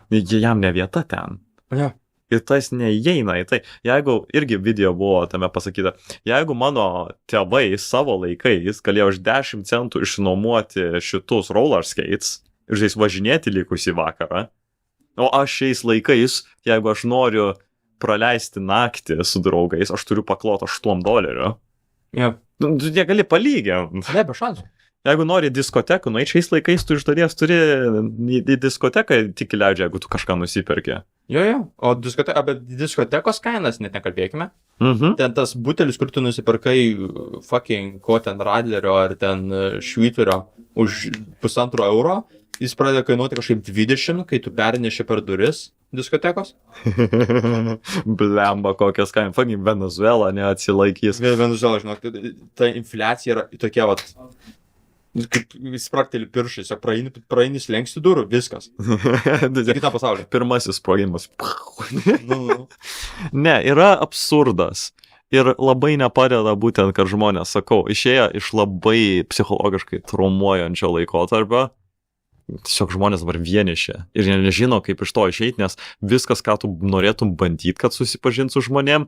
Jam ne vieta ten. Jo. Ir tas neįeina į tai. Jeigu irgi video buvo tame pasakyta, jeigu mano tėvai savo laikais galėjo už 10 centų išnuomoti šitus roller skates ir žais važinėti likusį vakarą, o aš šiais laikais, jeigu aš noriu praleisti naktį su draugais, aš turiu pakloti $8. Jo. Tu negali palyginti. Ne, be šansų. Jeigu nori diskotekų, nu, šiais laikais tu iš dalies turi į diskoteką tik leidžia, jeigu tu kažką nusiperki. Jo. O apie diskotekos kainas net nekalbėkime. Mhm. Ten tas butelis, kur tu nusipirkai fucking ko ten Radlerio ar ten Švyturio už €1.5, jis pradeda kainuoti kažkaip 20, kai tu perneši per duris diskotekos. Blemba, kokias kainas. Fucking Venezuela neatsilaikys. Venezuela, žinok, ta infliacija yra tokia, kaip sprakteli piršais, praeini slengsti durų, viskas. Kitą pasaulį. Pirmasis sprogimas. Ne, yra absurdas. Ir labai nepadeda būtent, kad žmonės, sakau, išėję iš labai psichologiškai traumuojančio laikotarpio, tiesiog žmonės dabar vieniši ir nežino, kaip iš to išeiti, nes viskas, ką tu norėtum bandyti, kad susipažinti su žmonėm,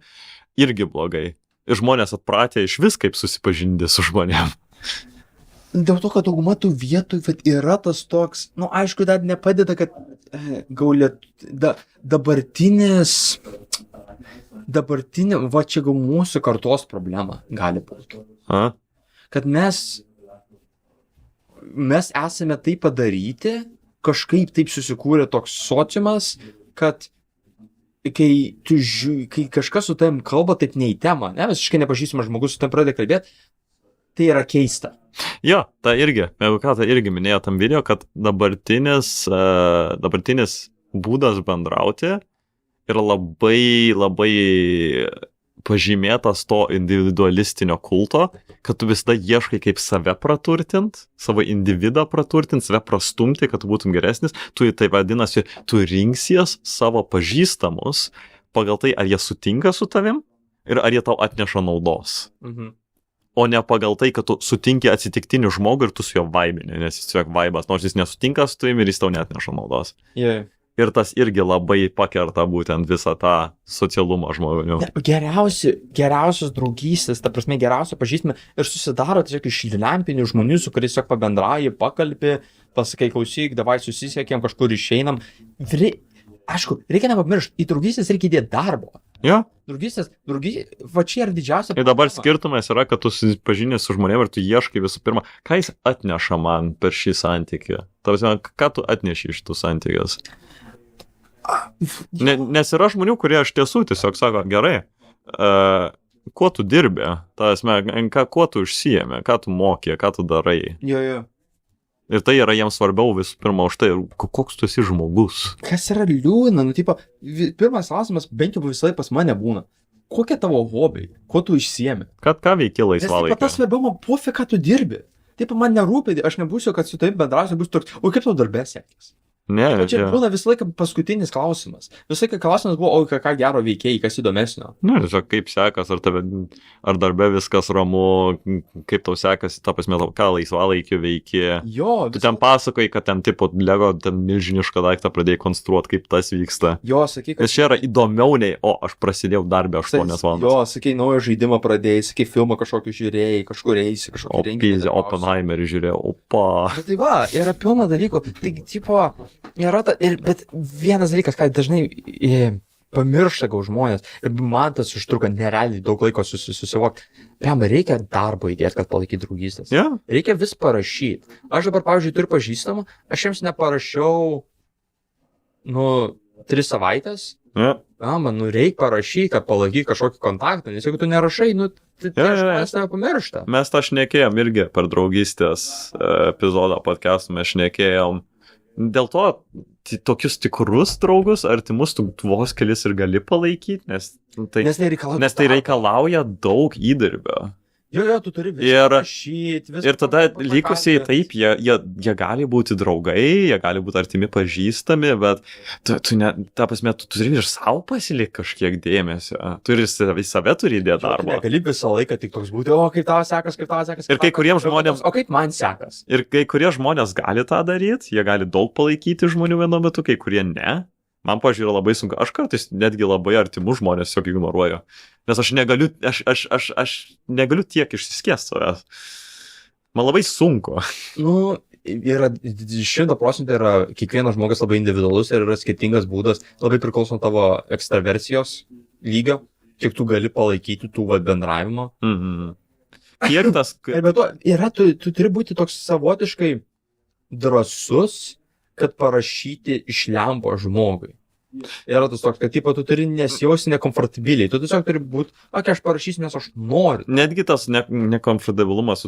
irgi blogai. Ir žmonės atpratę iš vis, kaip susipažinti su žmonėm. Dėl to, kad dauguma tų vietų yra tas toks, aišku, dar nepadeda, kad dabartinė, čia gal mūsų kartos problema gali būti. Kad mes esame tai padaryti, kažkaip taip susikūrė toks sociumas, kad kai kažkas su tavim kalba taip ne į temą, visiškai nepažįstamas žmogus su tavim pradeda kalbėti, tai yra keista. Jo, tai irgi, jeigu ką, tai irgi minėjo tam video, kad dabartinis būdas bendrauti yra labai pažymėtas to individualistinio kulto, kad tu visada ieškai kaip save praturtint, savo individą praturtint, save prastumti, kad tu būtum geresnis, tu tai vadinasi, tu rinksies savo pažįstamus pagal tai, ar jie sutinka su tavim ir ar jie tau atneša naudos. O ne pagal tai, kad tu sutinki atsitiktinį žmogų ir tu su juo vaibini, nes jis tiesiog vaibas, nors jis nesutinka su tavim ir jis tau neatneša naudos. Yeah. Ir tas irgi labai pakerta būtent visą tą socialumą žmonių. Geriausios draugystės, ta prasme geriausia pažįstami ir susidaro tiesiog iš lempinių žmonių, su kuriais tiesiog pabendrauji, pakalbi, pasakai, klausyk, davai susisiekėm, kažkur išeinam. Aišku, reikia nepamiršti, į draugystės reikia įdėti darbo. Jo. Draugystės, čia yra didžiausia. Ir dabar skirtumas yra, kad tu susipažini su žmonėm ir tu ieškai visų pirma, ką jis atneša man per šį santykį. Tavasime, ką tu atneši iš tų santykės? Nes yra žmonių, kurie iš tiesų tiesiog sako, gerai, kuo tu dirbi, kuo tu užsijėmė, ką tu mokė, ką tu darai. Jo. Ir tai yra jiems svarbiau visų pirma už tai, koks tu esi žmogus. Kas yra liūdna, pirmas klausimas, bent jau visai pas mane būna. Kokie tavo hobiai? Kuo tu išsiemi? Ką veiki laisvalaikiu? Nes tas svarbiau, man pofik, ką tu dirbi. Taip, man nerūpi, aš nebūsiu, kad su tavim bendrausiu, bus toks, o kaip tau darbė sekės? Ne, Čia čia. būna visą laiką paskutinis klausimas. Visą laiką klausimas buvo, o ką gero veikėjai, kas įdomesnio. Ne, tiesiog kaip sekas, ar darbe viskas ramu, kaip tau sekasi, ta prasme, ką laisvalaikiu veiki. Jo, Tu ten pasakoji, kad ten tipo Lego ten milžinišką daiktą pradėjai konstruoti, kaip tas vyksta. Jo, sakyk, Nes čia yra įdomiau nei, o aš prasidėjau darbę 8 valandas. Jo, sakai, naują žaidimą pradėjai, sakai, filmą kažkokį žiūrėjai, kažkur eisi, O kažkokį pizė, Oppenheimerį žiūrėjau, opa. Bet tai va, yra pilna dalykų. Tai, tipo, yra ta, bet vienas dalykas, ką dažnai pamiršta gal žmonės, ir man tas užtruko nerealiai daug laiko susivokti. Jam reikia darbo įdėti, kad palaikyti draugystės. Ja? Reikia vis parašyti. Aš dabar, pavyzdžiui, turiu pažįstamą, aš jiems neparašiau, 3 savaitės. Ja. Man, reikia parašyti, kad palaikyt kažkokį kontaktą, nes jeigu tu nerašai, tai žmonės tave pamiršta. Mes tą šnekėjom irgi per draugystės epizodą podcast'ų, mes šnekėjom. Dėl to tokius tikrus draugus, artimus, tu vos kelis ir gali palaikyti, nes tai reikalauja daug įdirbio. Jo, tu turi viską rašyti. Ir tada likusiai taip, jie gali būti draugai, jie gali būti artimi pažįstami, bet ta prasme, tu turi ir savo pasilikti kažkiek dėmesio. Tu ir į save turi įdėti darbą. Gali visą laiką tik toks būti, o kaip tau sekas. Ir kai kuriems žmonėms... O kaip man sekas. Ir kai kurie žmonės gali tą daryti, jie gali daug palaikyti žmonių vienu metu, kai kurie ne. Man, pažiūrėjau, labai sunku. Aš kartais netgi labai artimų žmonės tiesiog ignoruoju. Nes aš negaliu tiek išsiskęsti savęs. Man labai sunku. Yra 100% yra kiekvienas žmogus labai individualus ir yra skirtingas būdas, labai priklauso nuo tavo ekstraversijos lygio, kiek tu gali palaikyti tų bendravimo. Kiek tas... Ir be to, tu turi būti toks savotiškai drąsus, kad parašyti iš lempo žmogui. Yra tas toks, kad tu turi nesijausti nekomfortabiliai. Tu tiesiog turi būti, aš parašysiu, nes aš noriu. Netgi tas nekomfortabilumas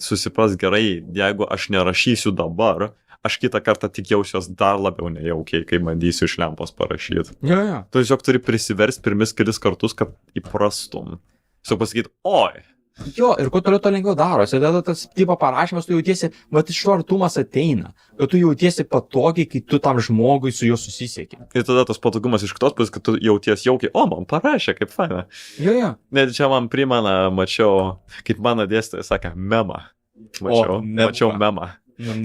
susipras gerai, jeigu aš nerašysiu dabar, aš kitą kartą tik jausiuos dar labiau nejaukiai, kai bandysiu iš lempos parašyti. Ja. Tu tiesiog turi prisiversti pirmis kelis kartus, kad įprastum. Tiesiog pasakyti, oi. Jo, ir kuo toliau to lengviau darosi. Ir tada tas tipo parašymas, tu jautiesi, iš to artumas ateina. Ir tu jautiesi patogiai, kai tu tam žmogui su juo susisieki. Ir tada tas patogumas iš kitos pusės, kad tu jautiesi jaukiai, man parašė, kaip faina. Jo. Net čia man primena, mačiau, kaip mano dėstytojas sakė, memą. Mačiau memą.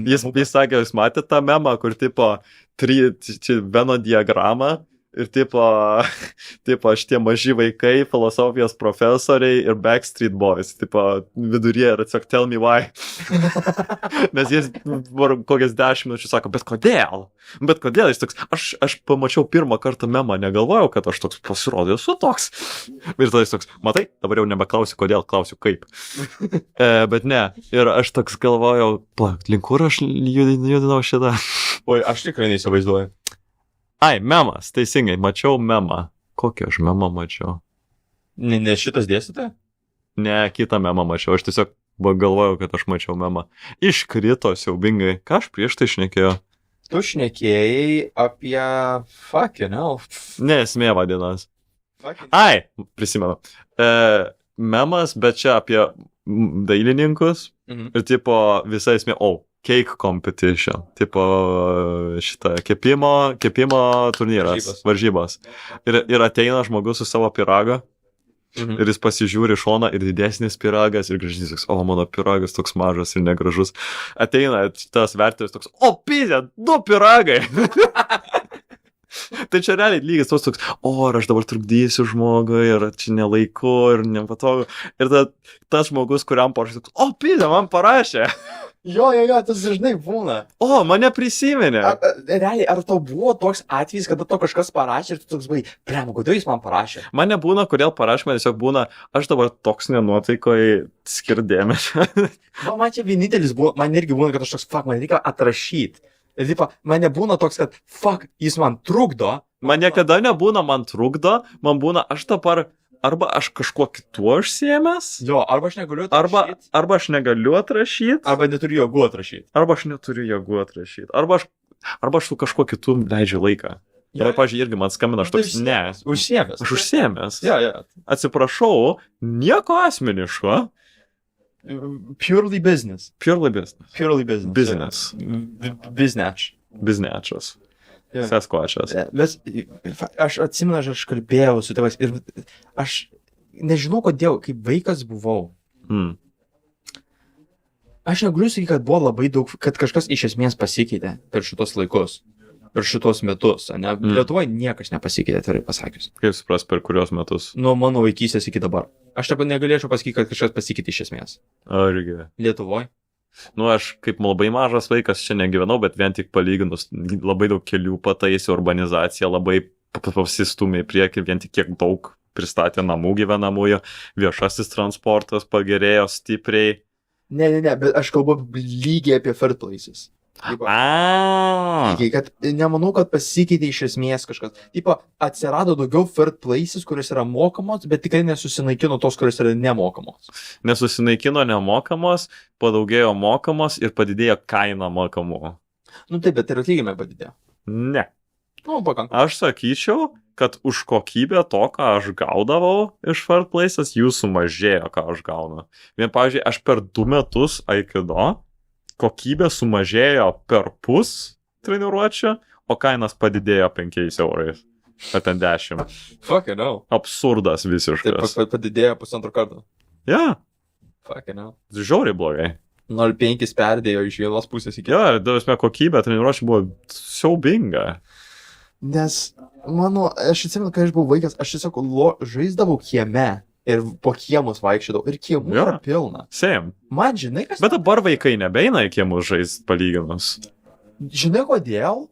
Jis sakė, jūs matėte tą memą, kur tipo, Veno diagramą. Ir tipo šitie maži vaikai, filosofijos profesoriai ir Backstreet Boys. Tipo, viduryje ir tiesiog tell me why. Nes jis kokias 10 minučių sako, bet kodėl? Jis toks, aš pamačiau pirmą kartą memą, negalvojau, kad aš toks pasirodau, esu toks. Ir tada jis toks, matai, dabar jau nebeklausiu kodėl, klausiu kaip. Bet ne, ir aš toks galvojau, link kur aš judinau šitą. Oi, aš tikrai neįsivaizduoju. Ai, memas, teisingai, mačiau memą. Kokį aš memą mačiau? Ne šitas dėstytojas? Ne, kitą memą mačiau, aš tiesiog galvojau, kad aš mačiau memą. Iškrito siaubingai. Ką aš prieš tai šnekėjau? Tu šnekėjai apie fucking hell. Ne, esmė vadinas. Ai, prisimenu. Memas, bet čia apie dailininkus. Ir tipo visa esmė, cake competition, tipo šitą kepimo turnyras, varžybos. Ir ateina žmogus su savo pyragą, ir jis pasižiūri šoną ir didesnis pyragas, ir gražys toks, mano pyragas toks mažas ir negražus. Ateina tas vertėjas toks, pizė, 2 pyragai. Tai čia realiai lygis toks, ir aš dabar trukdysiu žmogui, ir čia nelaiku, ir nepatogu. Ir tas žmogus, kuriam parašė, toks, pizė, man parašė. Jo, tas dažnai būna. Mane prisiminė. Realiai, ar tau buvo toks atvejis, kada to kažkas parašė ir tu toks, kodėl jis man parašė? Man nebūna, kodėl parašė, man tiesiog būna, aš dabar toks nenuotaikoje skirdėmėšio. Man čia vienintelis buvo, man irgi būna, kad aš toks, man reikia atrašyti. Ir man nebūna toks, kad jis man trukdo. Man niekada nebūna, man trukdo, man būna, aš dabar, arba aš kažkuo kitu užsiėmęs. Jo, arba aš negaliu atrašyti. Arba aš negaliu atrašyti. Arba neturiu jėgų atrašyti. Arba aš su kažkuo kitu leidžiu laiką. Ir, pažiūrėjau, irgi man skambina, aš toks, ne. Užsiėmęs. Aš užsiėmęs. Jo. Atsiprašau, nieko asmeniško. Purely business. Purely business. Purely business. Business. Business. Biznečias. Jo. Seskočias. Bet aš atsimenu, aš kalbėjau su tėvais ir aš nežinau, kodėl, kaip vaikas buvau. Aš negaliu sakyti, kad buvo labai daug, kad kažkas iš esmės pasikeitė per šitos laikus, per šitos metus. Ne? Lietuvoje niekas nepasikeitė, atvirai pasakius. Kaip supras, per kurios metus? Nuo mano vaikystės iki dabar. Aš taip negalėčiau pasakyti, kad kažkas pasikeitė iš esmės. Argi. Lietuvoje. Nu, aš kaip labai mažas vaikas čia negyvenau, bet vien tik palyginus labai daug kelių pataisė, urbanizacija labai pasistumė į priekį, vien tik kiek daug pristatė namų gyvenamųjų, viešasis transportas pagerėjo stipriai. Ne, bet aš kalbu lygiai apie third places. Lygiai, kad nemanau, kad pasikeitė iš esmės kažkas. Tipo, atsirado daugiau third places, kuris yra mokamos, bet tikrai nesusinaikino tos, kuris yra nemokamos. Nesusinaikino nemokamos, padaugėjo mokamos ir padidėjo kaina mokamų. Nu taip, bet ir atlyginimai padidėjo. Ne. Nu, pakankamai. Aš sakyčiau, kad už kokybę to, ką aš gaudavau iš third places, jų sumažėjo, ką aš gaunu. Vien, pavyzdžiui, aš per 2 metus Aikido kokybė sumažėjo per pus treniruočio, o kainas padidėjo 5 eurais. Ar ten 10. Fucking hell. Absurdas visiškas. Taip, padidėjo 1,5 karto. Ja, Fucking hell. žiauriai blogai. 0,5 perdėjo iš vienos pusės iki. Ja, davasme, kokybė treniruočio buvo siaubinga. Nes, aš atsimenu, kai aš buvau vaikas, aš tiesiog žaisdavau kieme. Ir po kiemus vaikščiodavau. Ir kiemų yra pilna. Same. Man, žinai, kas... Bet dabar vaikai nebeina į kiemus žaist palyginus. Žinai, kodėl?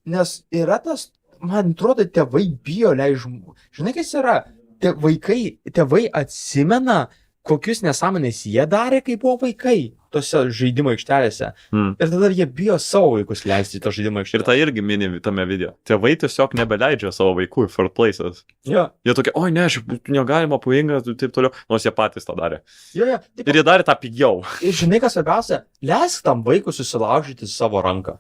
Nes yra tas, man atrodo, tėvai bijo Žinai, kas yra? Tėvai atsimena, kokius nesąmonės jie darė, kai buvo vaikai tose žaidimo aikštelėse. Ir tada jie bijo savo vaikus leisti į to žaidimo aikštelę. Ir tai irgi mini tame video. Tėvai tiesiog nebeleidžia savo vaikų į third places. Jo. Jie tokie, oi ne, negalima pavojinga, taip toliau. Nors jie patys tą darė. Jo. Taip, Ir jie darė tą pigiau. ir žinai, kas svarbiausia, leisk tam vaikui susilaužyti savo ranką.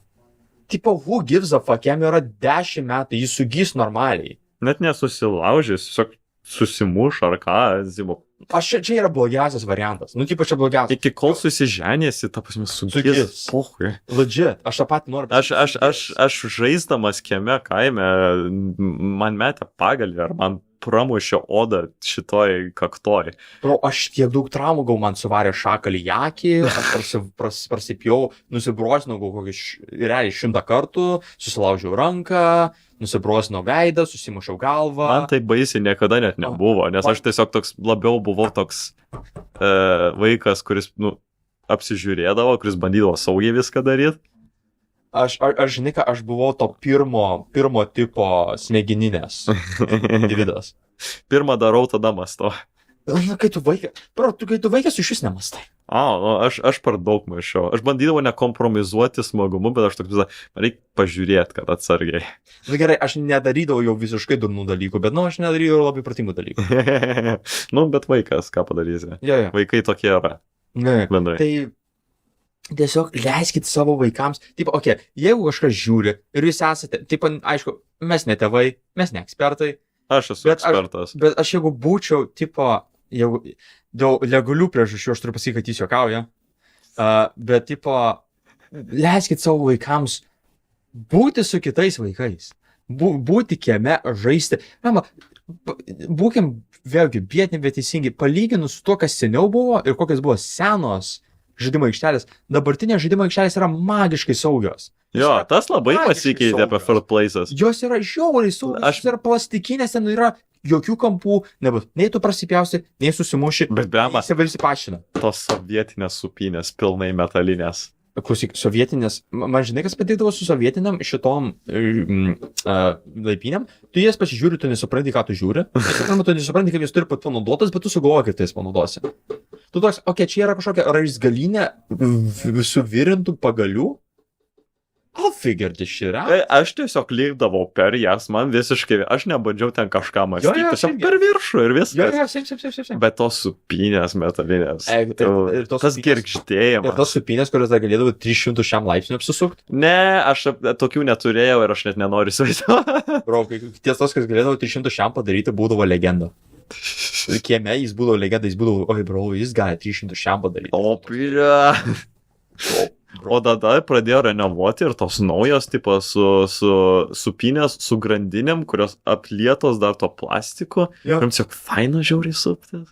Tipo, who gives a fuck, jam yra 10 metų, jis sugys normaliai. Net nesusilaužys, tiesiog susimuš ar ką. Zimo. Čia yra blogiausias variantas. Nu, tipo, čia blogiausias. Iki kol susiženėsi, ta prasme, Sugis. sugis. Pohui. Legit, aš tą patį noriu. Aš žaisdamas kieme kaime, man metė pagalį ar man pramušė odą šitoj kaktoj. Bro, aš tiek daug traumų gal man suvarė šakalį į akį, aš prasipjau, nusibrozinau gal kokį realiai 100 kartų, susilaužiau ranką, nusibrozinau veidą, susimušiau galvą. Man tai baisiai niekada net nebuvo, nes aš tiesiog toks labiau buvau toks vaikas, kuris, apsižiūrėdavo, kuris bandydavo saugiai viską daryti. Aš žinai, ką, aš buvau to pirmo tipo smegeninės individas. Pirmą darau, tada mąstau. Kai tu vaikas iš vis nemastai. Aš per daug mąsčiau. Aš bandydavau nekompromizuoti smagumu, bet aš toks visą, reikia pažiūrėti, kad atsargiai. Na gerai, aš nedarydavau jau visiškai durnų dalykų, bet aš nedarydavau labai pratingų dalykų. Bet vaikas, ką padarysi? Jo. Vaikai tokie yra. Bendrai. Tai tiesiog leiskit savo vaikams. Taip, jeigu kažkas žiūri ir jūs esate, taip, aišku, mes ne tėvai, mes ne ekspertai. Aš esu ekspertas. Bet aš jeigu būčiau, jeigu dėl legalių priežasčių, aš turiu pasakyti, kad jis juokauja, bet, leiskit savo vaikams būti su kitais vaikais. Būti kieme, žaisti. Būkim vėlgi biedni, bet teisingi, palyginus su tuo, kas seniau buvo ir kokios buvo senos žaidimo aikštelės, dabartinės žaidimo aikštelės yra magiškai saugios. Jo, tas labai pasikeitė apie third places. Jos yra žiauriai saugios, jos yra plastikinės, ten yra jokių kampų, nei tu prasipjausi, nei susimuši, nei įsivalsi pašina. Tos sovietinės supinės, pilnai metalinės. Klausyk, sovietinės, man žinai, kas patikdavo su sovietiniam šitom laipinėm, tu jas pasižiūri, tu nesupranti, ką tu žiūri, tu nesupranti, kaip jis turi pat panaudotas, bet tu sugalvoji, kaip tai panaudosi. Tu toks, čia yra kažkokia raizgalinė suvirintų pagalių. I'll figure this shit out. Aš tiesiog lipdavau per jas, man visiškai, aš nebandžiau ten kažką mąstyti, tiesiog per viršų ir viskas. Jo, Bet tos supinės metalinės, tas girgždėjimas. Ir tos supinės, kurios dar galėdavo 300 šiam laipsniu apsisukti? Ne, aš tokių neturėjau ir aš net nenoriu įsivaizduoti. Bro, ties tos, kas galėdavo 300 šiam padaryti, būdavo legenda. Kieme jis būdavo legenda, jis būdavo, oi bro, jis gali 300 šiam padaryti. O, pilia. O tada pradėjo renovuoti ir tos naujos, tipo, su pinės, su grandinėm, kurios aplietos dar to plastiko. Jo. Ir tiesiog faina žiauriai suptis.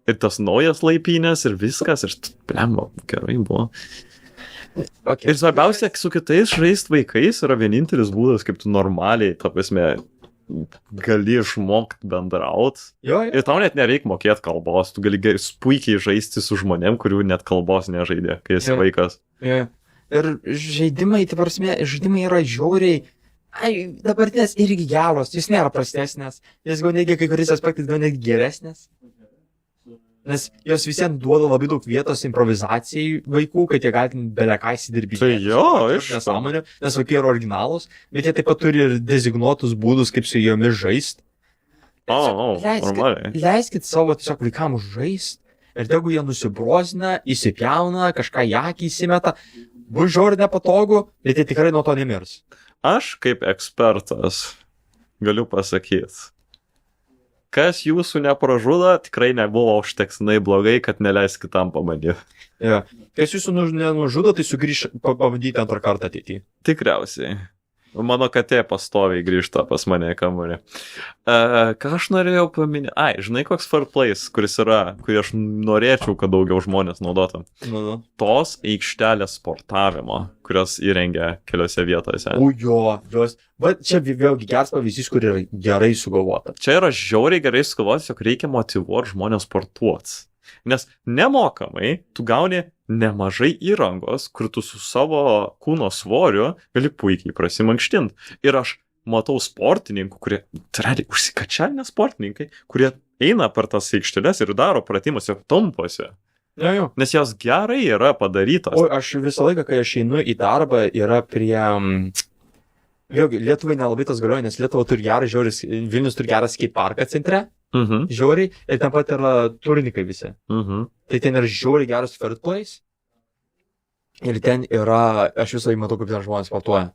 Ir tas naujas laipynės ir viskas. Ir blemba, gerai buvo. Okay. Ir svarbiausia, su kitais žaist vaikais yra vienintelis būdas, kaip tu normaliai, ta prasme, gali išmokti bendraut. Jo. Ir tau net nereikia mokėti kalbos. Tu gali puikiai žaisti su žmonėm, kurių net kalbos nežaidė, kai esi Jo. vaikas. Jo. Ir žaidimai, tai prasme, žaidimai yra žiauriai. Dabartinės irgi geros, jis nėra prastesnės, jis gal netgi kai kuriais aspektais gal netgi geresnės. Nes jos visiems duoda labai daug vietos improvizacijai vaikų, kad jie gali beleką įsidirbinėti. Tai jo, nesąmonė, nes vaikai yra originalūs, bet jie taip pat turi ir designuotus būdus, kaip su jomis žaisti. Normaliai. Leiskit savo tiesiog vaikams žaisti. Ir jeigu jie nusibrozina, įsipjauna, kažką į akį įsimeta, bus žiauriai nepatogu, bet jie tikrai nuo to nemirs. Aš kaip ekspertas galiu pasakyti, kas jūsų nepražudo, tikrai nebuvo užteksnai blogai, kad neleis kitam pabandyti. Ja. Kas jūsų nenužudo, tai sugrįš pabandyti antrą kartą ateityje. Tikriausiai. Mano katė pastoviai grįžta pas mane į kambarį. Ką aš norėjau paminėti? Žinai, koks Fair Place, kuris yra, kurį aš norėčiau, kad daugiau žmonės naudotų. Nu. Tos aikštelės sportavimo, kurios įrengia keliose vietose. Jos. Bet čia vėlgi geras pavyzdys, kur yra gerai sugalvota. Čia yra žiauriai gerai sugalvoti, jog reikia motyvuoti žmonės sportuoti. Nes nemokamai tu gauni nemažai įrangos, kur tu su savo kūno svoriu gali puikiai prasimankštinti. Ir aš matau sportininkų, kurie, tai realiai užsikačialinę sportininkai, kurie eina per tas aikšteles ir daro pratimus ir tamposi. Jo. Nes jos gerai yra padarytos. O aš visą laiką, kai aš einu į darbą, yra prie... Vėlgi, Lietuvai nelabai tas galioja, nes Lietuva turi gerą žiauris, Vilnius turi gerą skate parką centre, žiauriai, ir ten pat yra turnikai visi. Tai ten yra žiauriai geras Fair Place, ir ten yra, aš visai matau, kaip ten žmonės sportuoja.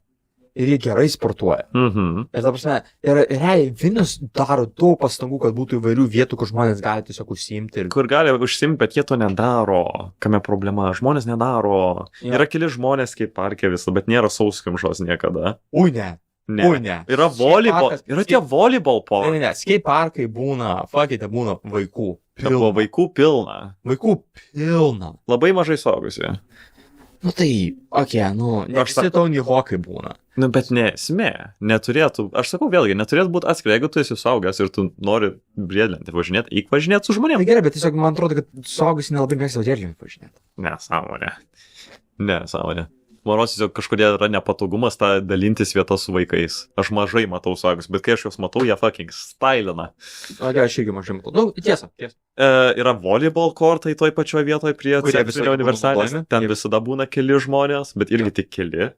Ir jie gerai sportuoja. Ir ta prasme, realiai, Vilnius daro daug pastangų, kad būtų įvairių vietų, kur žmonės gali tiesiog užsiimti. Ir... Kur gali užsiimti, bet jie to nedaro. Kame problema? Žmonės nedaro. Ja. Yra keli žmonės kaip parke visą, bet nėra sauskimšos niekada. Ui, ne. Ne. Ui, ne. Yra volleyball. Yra tie volleyball parkai. Ne, skate parkai būna, fakite, būna vaikų. Buvo vaikų pilna. Vaikų pilna. Labai mažai suaugusių. Nu tai, ne visi Tony Hawkai būna. Nu, bet ne esmė. Neturėtų, aš sakau vėlgi, neturėtų būti atskirai, jeigu tu esi suaugęs ir tu nori briedlinti, važinėti, eik važinėti su žmonėmis. Tai gerai, bet tiesiog man atrodo, kad suaugusi nelabai mėgsta briedlinti važinėti. Nesąmonė. Manau, tiesiog kažkodėl yra nepatogumas tą dalintis vietą su vaikais. Aš mažai matau suaugus, bet kai aš juos matau, jie fucking stylina. Aš irgi mažai matau. Nu, tiesa. Yra volleyball kortai toj pačioj vietoje prie Kurie centrinio universalės. naudojami? Ten Taip. visada būna keli žmonės, bet irgi tik keli.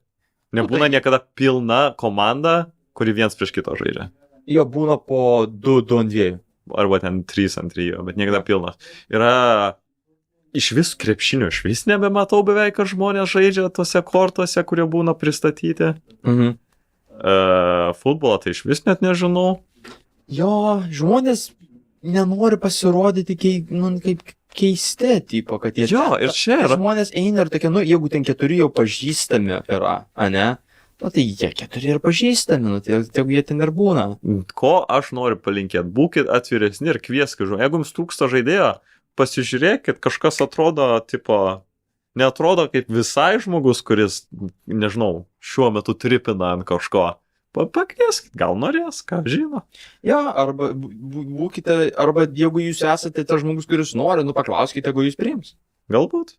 Nebūna niekada pilna komanda, kuri viens prieš kitą žaidžia. Jo būna po 2 ant 2. Arba ten 3 ant 3, bet niekada pilnas. Yra iš vis krepšinio, iš vis nebematau beveik, kad žmonės žaidžia tose kortuose, kurie būna pristatyti. Futbolą tai iš vis net nežinau. Jo, žmonės nenori pasirodyti kaip keisti, tipo, kad jie... Jo, ir čia yra. Žmonės eina ir tokie, jeigu ten 4 jau pažįstami yra, ane? Nu, tai jie 4 ir pažįstami, tegu jie ten ir būna. Ko aš noriu palinkėti? Būkit atviresni ir kvieskit žmonės. Jeigu jums trūksta žaidėjo, pasižiūrėkit, kažkas atrodo, tipo, neatrodo kaip visai žmogus, kuris, nežinau, šiuo metu tripina ant kažko. Pakvieskit, gal norės, ką žino. Ja, arba būkite, arba jeigu jūs esate tas žmogus, kuris nori, paklauskite, jeigu jūs priims. Galbūt.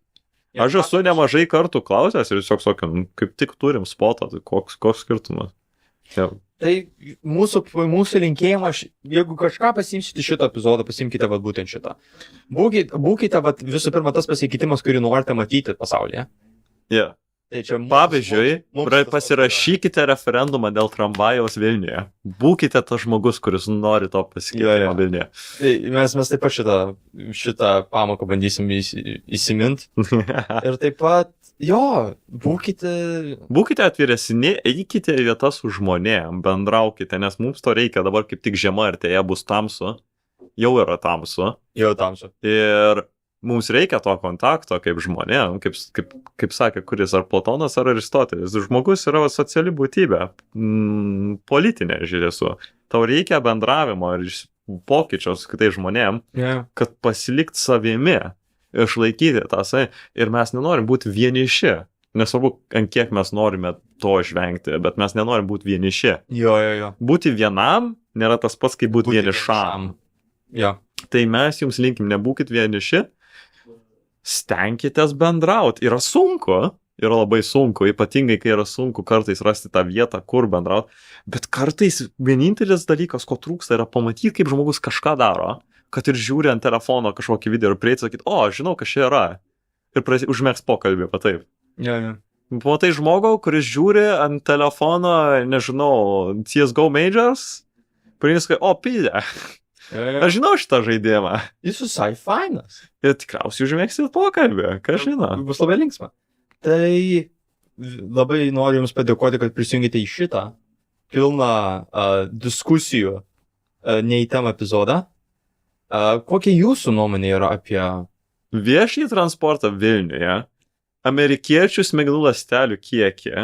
Aš esu nemažai kartų klausęs ir tiesiog sakė, kaip tik turim spotą, tai koks skirtumas. Ja. Tai mūsų linkėjimas, jeigu kažką pasimsite šitą epizodą, pasimkite būtent šitą. Būkite visų pirma tas pasikeitimas, kurį norite matyti pasaulyje. Yeah. Tai čia Pavyzdžiui, pasirašykite referendumą dėl tramvajaus Vilniuje. Būkite tas žmogus, kuris nori to pasikeitimo Vilniuje. Tai mes taip pat šitą pamoką bandysim įsimint. Ir taip pat, būkite atviresni, eikite į vietas su žmonėm, bendraukite, nes mums to reikia. Dabar kaip tik žiema artėja, bus tamsu. Jau yra tamsu. Jau tamsu. Ir mums reikia to kontakto kaip žmonėm, kaip sakė, kuris ar Platonas, ar Aristotelis. Žmogus yra sociali būtybė, politinė žiūrėsiu. Tau reikia bendravimo ir pokyčio su kitais žmonėm, kad pasilikt savimi, išlaikyti tą savį. Ir mes nenorim būti vieniši. Nesvarbu, ant kiek mes norime to išvengti, bet mes nenorim būti vieniši. Jo. Būti vienam nėra tas pats, kaip būti vienišam. Jo. Tai mes jums linkim, nebūkit vieniši, stenkitės bendrauti. Yra sunku, yra labai sunku, ypatingai, kai yra sunku kartais rasti tą vietą, kur bendrauti, bet kartais vienintelis dalykas, ko trūksta, yra pamatyti, kaip žmogus kažką daro, kad ir žiūri ant telefono kažkokį video ir prieiti sakyti, žinau, kas čia yra. Ir užmėgs pokalbį, taip. Jo. Pamatai žmogau, kuris žiūri ant telefono, nežinau, CSGO Majors, prieinis, pildė. Aš žinau šitą žaidimą. Jis visai fainas. Ir tikriausiai užmėgsit pokalbį, ką žinau. Bus labai linksma. Tai labai noriu Jums padėkoti, kad prisijungėte į šitą pilną diskusijų ne į temą epizodą. Kokia Jūsų nuomonė yra apie viešąjį transportą Vilniuje, amerikiečių smegenų ląstelių kiekį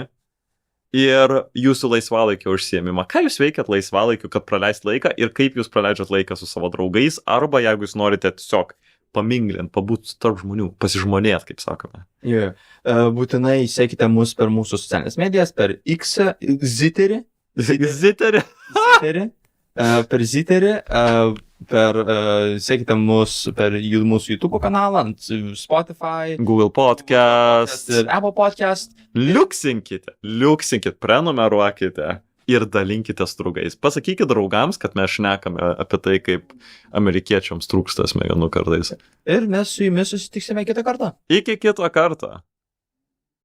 ir jūsų laisvalaikio užsiėmimą? Ką jūs veikiat laisvalaikiu, kad praleist laiką ir kaip jūs praleidžiat laiką su savo draugais, arba jeigu jūs norite tiesiog paminglint, pabūt tarp žmonių, pasižmonėt, kaip sakome. Būtinai sekite mus per mūsų socialinės medijas, per X, Ziterį, per Ziterį, sekite mus per mūsų YouTube kanalą, ant Spotify, Google Podcast ir Apple Podcast. Liuksinkit, prenumeruokite ir dalinkitės draugais. Pasakykit draugams, kad mes šnekame apie tai, kaip amerikiečiams trūksta smegenų kartais. Ir mes su Jumis susitiksime kitą kartą. Iki kito karto.